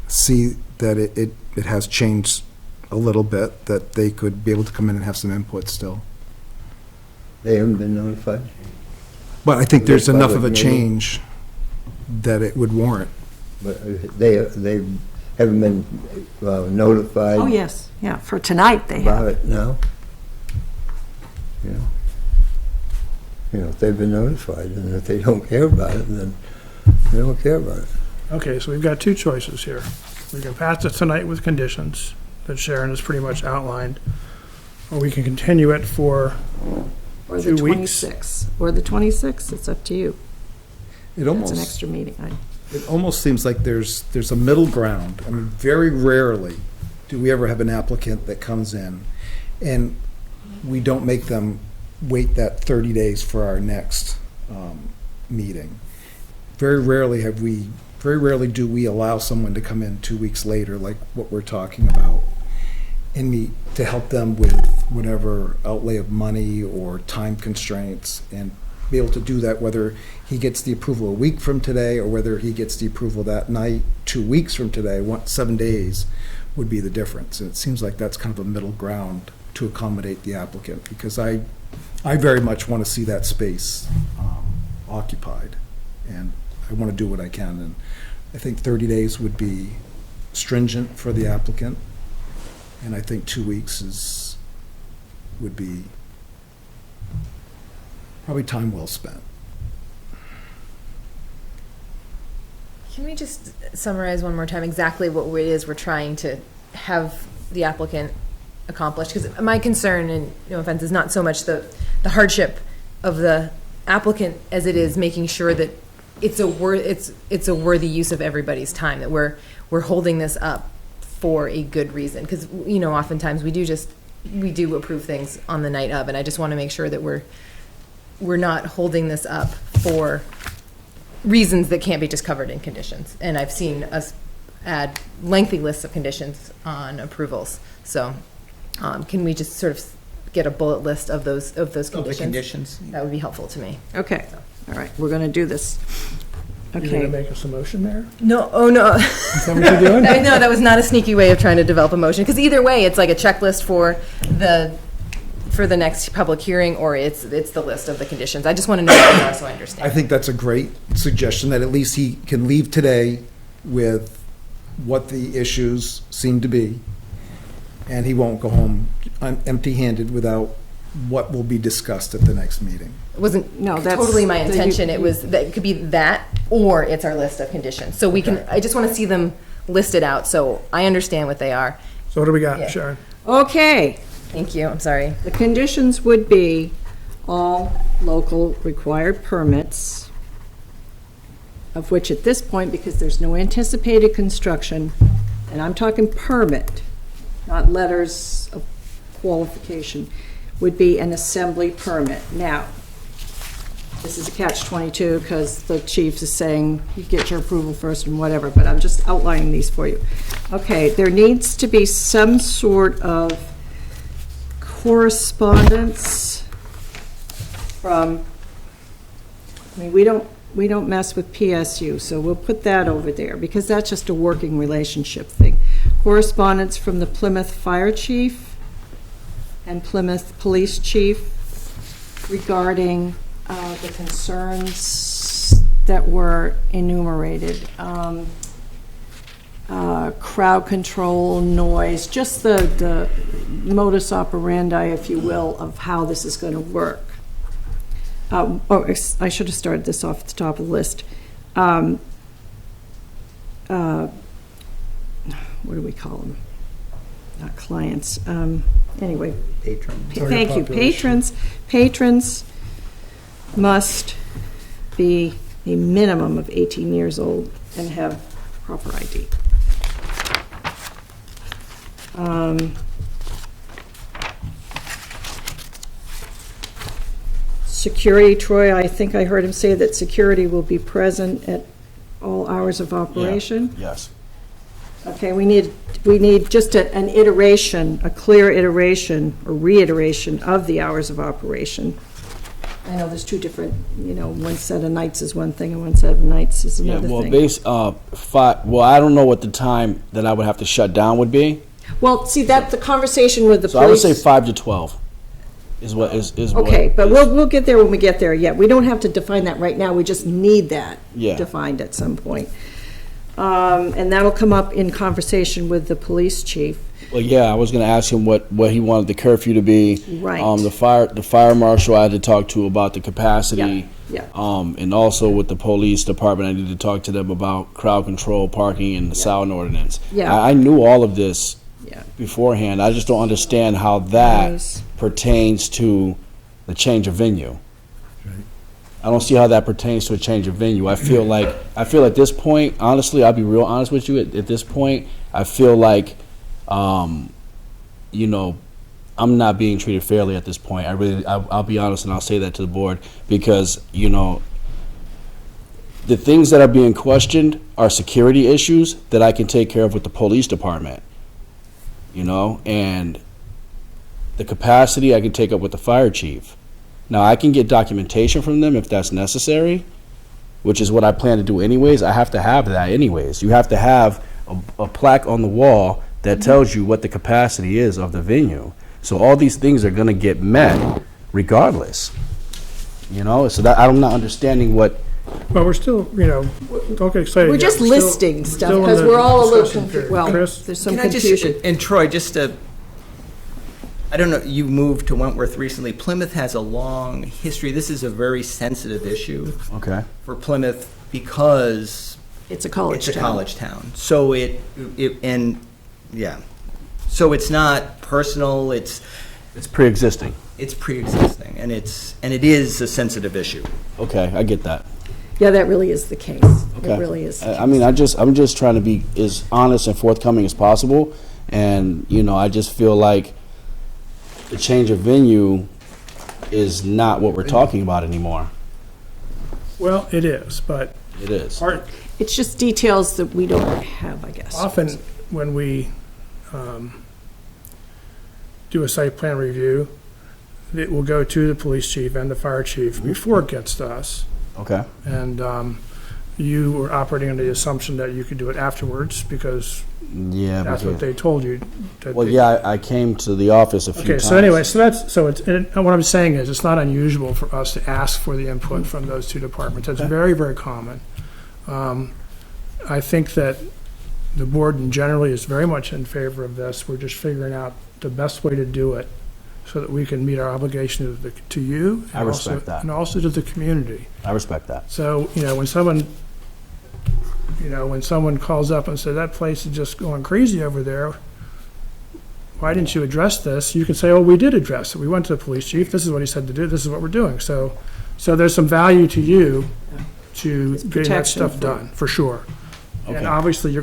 see that it has changed a little bit, that they could be able to come in and have some input still. They haven't been notified? But I think there's enough of a change that it would warrant. But they haven't been notified? Oh, yes, yeah, for tonight they have. About it now? If they've been notified, and if they don't care about it, then they don't care about it. Okay, so we've got two choices here. We can pass it tonight with conditions that Sharon has pretty much outlined, or we can continue it for Or 2 the weeks. 26th. Or the 26th, it's up to you. It It's almost an extra meeting. It almost seems like there's a middle ground. I mean, very rarely do we ever have an applicant that comes in and we don't make them wait that 30 days for our next meeting. Very rarely have we very rarely do we allow someone to come in 2 weeks later, like what we're talking about, and meet to help them with whatever outlay of money or time constraints, and be able to do that whether he gets the approval a week from today or whether he gets the approval that night 2 weeks from today. 7 days would be the difference. And it seems like that's kind of a middle ground to accommodate the applicant, because I very much want to see that space occupied, and I want to do what I can. And I think 30 days would be stringent for the applicant, and I think 2 weeks would be probably time well spent. Can we just summarize one more time exactly what it is we're trying to have the applicant accomplish? Because my concern, and no offense, is not so much the hardship of the applicant as it is making sure that it's a worthy use of everybody's time, that we're holding this up for a good reason. Because, you know, oftentimes we do approve things on the night of, and I just want to make sure that we're not holding this up for reasons that can't be just covered in conditions. And I've seen us add lengthy lists of conditions on approvals. So can we just sort of get a bullet list of those conditions? Of the conditions? That would be helpful to me. Okay, all right, we're going to do this. You're going to Okay, make us a motion there? No, oh no. Is that what you're doing? No, that was not a sneaky way of trying to develop a motion. Because either way, it's like a checklist for the next public hearing, or it's the list of the conditions. I just want to know what they are, so I understand. I think that's a great suggestion, that at least he can leave today with what the issues seem to be, and he won't go home empty-handed without what will be discussed at the next meeting. It wasn't No, that's- totally my intention. It was that it could be that, or it's our list of conditions. So we can. I just want to see them listed out, so I understand what they are. So what do we got, Yeah. Sharon? okay. Thank you. I'm sorry. The conditions would be all local required permits, of which at this point, because there's no anticipated construction, and I'm talking permit, not letters of qualification, would be an assembly permit. Now, this is a catch-22 because the chief is saying you get your approval first and whatever, but I'm just outlining these for you. Okay, there needs to be some sort of correspondence from, I mean, we don't mess with PSU, so we'll put that over there because that's just a working relationship thing. Correspondence from the Plymouth Fire Chief and Plymouth Police Chief regarding the concerns that were enumerated. Crowd control, noise, just the modus operandi, if you will, of how this is going to work. I should have started this off at the top of the list. What do we call them? Not clients. Anyway. Patrons. Thank you. Patrons must be a minimum of 18 years old and have proper ID. Security, Troy, I think I heard him say that security will be present at all hours of operation. Yes. Okay, we need just an iteration, a clear iteration or reiteration of the hours of operation. I know there's two different, one set of nights is one thing and one set of nights is another thing. Well, I don't know what the time that I would have to shut down would be. Well, see, that the conversation with the So I would police. say 5 to 12 is what is what. Okay, but we'll get there when we get there. Yeah, we don't have to define that right now. We just need that Yeah. defined at some point. And that'll come up in conversation with the police chief. Well, yeah, I was going to ask him what he wanted the curfew to be. Right. The fire marshal I had to talk to about the capacity. Yeah. And also with the police department, I need to talk to them about crowd control, parking, and the sound ordinance. Yeah. I knew all of this Yeah. beforehand. I just don't understand how that Nice. pertains to the change of venue. I don't see how that pertains to a change of venue. I feel at this point, honestly, I'll be real honest with you. At this point, I feel like, I'm not being treated fairly at this point. I'll be honest, and I'll say that to the board because, The things that are being questioned are security issues that I can take care of with the police department, you know, and the capacity I can take up with the fire chief. Now, I can get documentation from them if that's necessary, which is what I plan to do anyways. I have to have that anyways. You have to have a plaque on the wall that tells you what the capacity is of the venue. So all these things are gonna get met regardless. You know, so that I'm not understanding what, Well, we're still, don't get excited. We're yet. just still- listing stuff, still in because the we're all a little discussion confused. period. Well, Chris? there's some Can I just, confusion. and Troy, just to, I don't know, you moved to Wentworth recently. Plymouth has a long history. This is a very sensitive issue okay, for Plymouth because It's a college it's a town. college town. So so it's not personal, it's pre-existing. pre-existing, and it is a sensitive issue. Okay, I get that. Yeah, that really is the case. Okay. It really is. I mean, I'm just trying to be as honest and forthcoming as possible, and, you know, I just feel like the change of venue is not what we're talking about anymore. Well, it is, but It is. It's just details that we don't have, I guess. often when we do a site plan review, it will go to the police chief and the fire chief before it gets to us. Okay. And you were operating under the assumption that you could do it afterwards because Yeah. that's what they told you. that Well, they- yeah, I came to the office a few Okay, times. so anyway, and what I'm saying is, it's not unusual for us to ask for the input from those two departments. It's very, very common. I think that the board generally is very much in favor of this. We're just figuring out the best way to do it so that we can meet our obligation to you. I respect that. And also to the community. I respect that. So, when someone calls up and says, that place is just going crazy over there, why didn't you address this? You can say, oh, we did address it. We went to the police chief. This is what he said to do. This is what we're doing. So there's some value to you to getting that protection stuff for- done, for sure. Okay. And obviously, you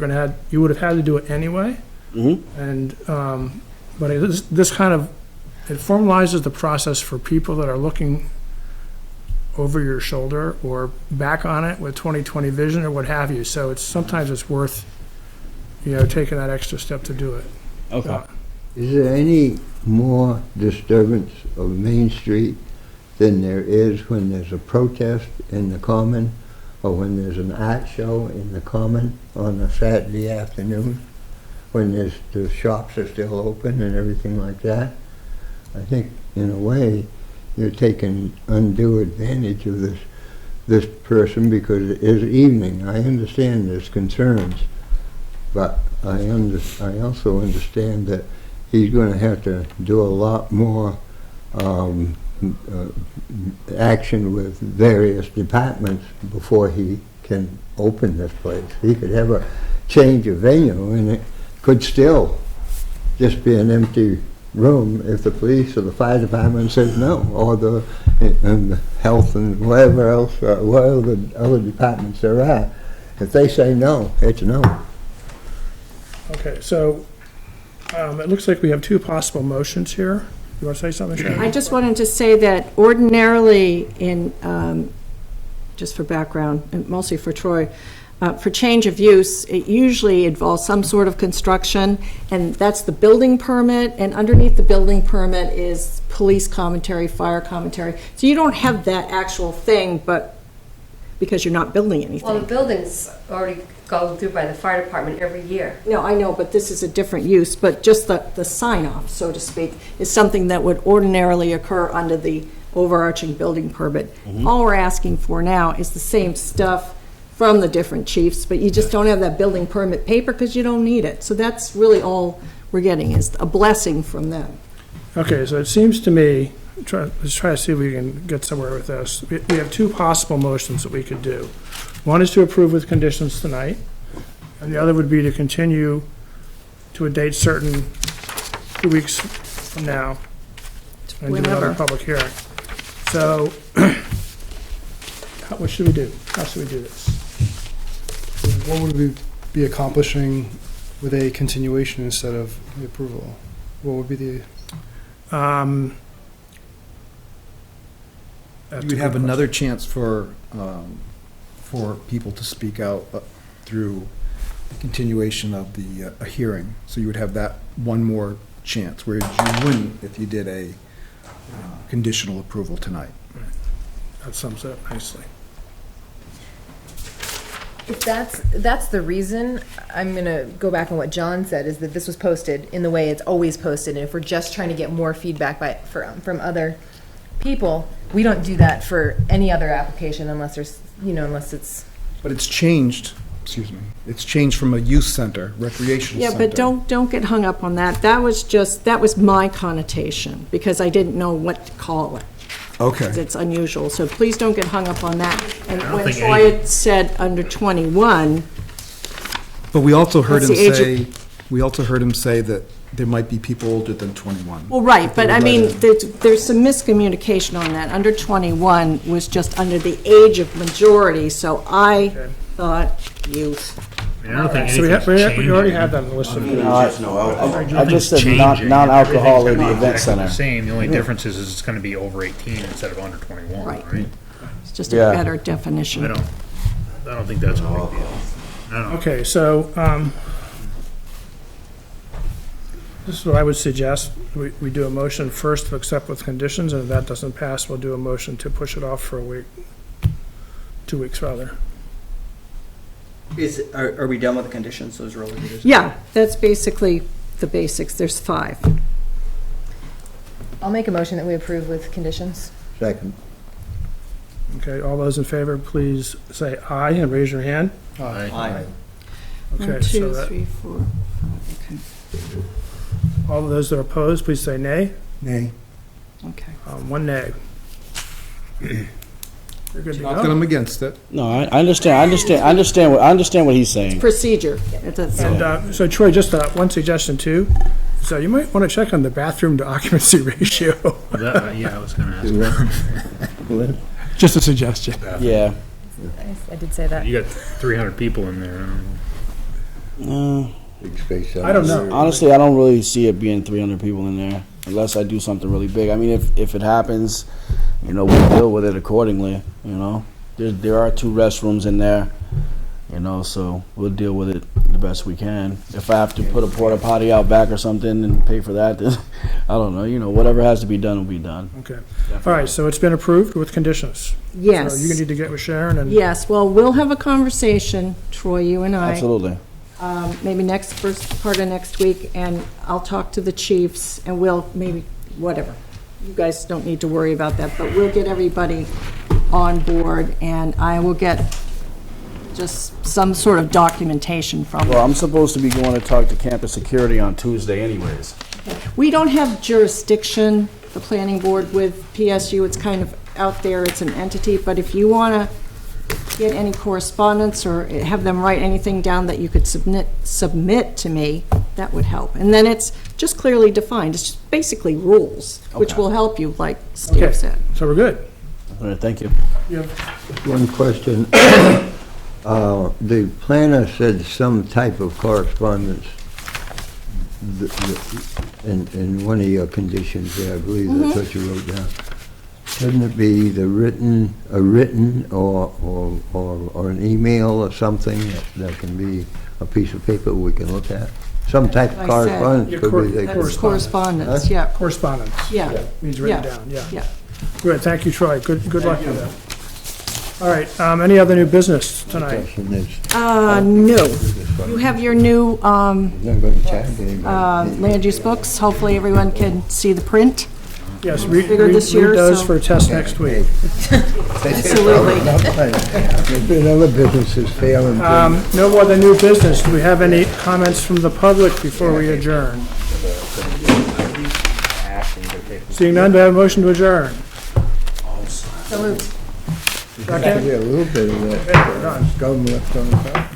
would have had to do it anyway. Mm-hmm. And, but this kind of, it formalizes the process for people that are looking over your shoulder or back on it with 20/20 vision or what have you. So sometimes it's worth, taking that extra step to do it. Okay. Is there any more disturbance of Main Street than there is when there's a protest in the Common or when there's an art show in the Common on a Saturday afternoon, when the shops are still open and everything like that? I think, in a way, you're taking undue advantage of this person because it is evening. I understand there's concerns, but I also understand that he's going to have to do a lot more action with various departments before he can open this place. He could have a change of venue and it could still just be an empty room if the police or the fire department says no, or the health and whatever else, whatever the other departments there are. If they say no, it's no. Okay, so it looks like we have two possible motions here. You want to say something, Sharon? I just wanted to say that ordinarily just for background, and mostly for Troy, for change of use, it usually involves some sort of construction, and that's the building permit, and underneath the building permit is police commentary, fire commentary. So you don't have that actual thing, but because you're not building Well, the anything. building's already gone through by the fire department every year. No, I know, but this is a different use, but just the sign-off, so to speak, is something that would ordinarily occur under the overarching building permit. All we're asking for now is the same stuff from the different chiefs, but you just don't have that building permit paper because you don't need it. So that's really all we're getting, is a blessing from them. Okay, so it seems to me, let's try to see if we can get somewhere with this. We have two possible motions that we could do. One is to approve with conditions tonight, and the other would be to continue to a date certain 2 weeks from now. And do another Whenever. public hearing. So, what should we do? How should we do this? What would we be accomplishing with a continuation instead of the approval? What would be the, That's You would a have good another chance for for people to speak out through the continuation of the a hearing. So you would have that one more chance, whereas you wouldn't if you did a conditional approval tonight. That sums it up nicely. If that's the reason, I'm gonna go back on what John said, is that this was posted in the way it's always posted, and if we're just trying to get more feedback from other people, we don't do that for any other application unless there's, unless it's. But it's changed, excuse me, it's changed from a youth center, recreational Yeah, center. but don't get hung up on that. That was my connotation, because I didn't know what to call it. Okay. It's unusual, so please don't get hung up on that. And I don't when think Troy had said under 21, But we also heard him What's the age say that there might be people older than 21. well, right, but I Right. mean, there's some miscommunication on that. Under 21 was just under the age of majority, so I thought youth. I don't think so we already have that on the list of. I just said non-alcoholic event center. Same, the only difference is it's gonna be over 18 instead of under 21, Right. right? It's just a Yeah. better definition. I don't think that's a big deal. I don't know. Okay, so, this is what I would suggest. We do a motion first to accept with conditions, and if that doesn't pass, we'll do a motion to push it off for a week. 2 weeks, rather. Are we done with the conditions, those really good? Yeah, that's basically the basics. There's 5. I'll make a motion that we approve with conditions. Second. Okay, all those in favor, please say aye and raise your hand. Aye. Okay, 1, so 2, that, 3, 4, 5, okay. all of those that are opposed, please say nay. Nay. Okay. 1 nay. You're good to Not that go. I'm against it. No, I understand what he's saying. Procedure. That's And so Troy, just one suggestion too. So you might want to check on the bathroom to occupancy ratio. Yeah, I was gonna ask. Just a suggestion. Yeah. I did say that. You got 300 people in there. Big space. I don't know. Honestly, I don't really see it being 300 people in there unless I do something really big. I mean, if it happens, we'll deal with it accordingly, There are 2 restrooms in there, so we'll deal with it the best we can. If I have to put a porta potty out back or something and pay for that, then I don't know, whatever has to be done will be done. Okay. All right, so it's been approved with conditions. Yes. So you need to get with Sharon and. Yes, well, we'll have a conversation, Troy, you and I. Absolutely. Maybe first part of next week, and I'll talk to the chiefs, and we'll whatever. You guys don't need to worry about that, but we'll get everybody on board, and I will get just some sort of documentation from Well, them. I'm supposed to be going to talk to campus security on Tuesday anyways. We don't have jurisdiction, the planning board, with PSU. It's kind of out there, it's an entity, but if you want to get any correspondence or have them write anything down that you could submit to me, that would help. And then it's just clearly defined. It's just basically rules, which Okay. will help you, like Okay, Steve said. so we're good. All right, thank you. One question. The planner said some type of correspondence in one of your conditions there, I believe that's what you wrote down. Shouldn't it be either a written or an email or something that can be a piece of paper we can look at? Some type of I said- correspondence could be. That's correspondence, yeah, Correspondence. yeah. Means written Yeah. down, yeah. Yeah. Good, thank you, Troy. Good luck with that. All right, any other new business tonight? Question is, No. You have your new not going to charge anybody. land use books. Hopefully everyone can see the print. Yes, read Bigger this year, those so- for a test next week. Absolutely. There's been other businesses failing. No other new business. Do we have any comments from the public before we adjourn? Seeing none, do I have a motion to adjourn? So moved. There's a little bit of that scum left on the top.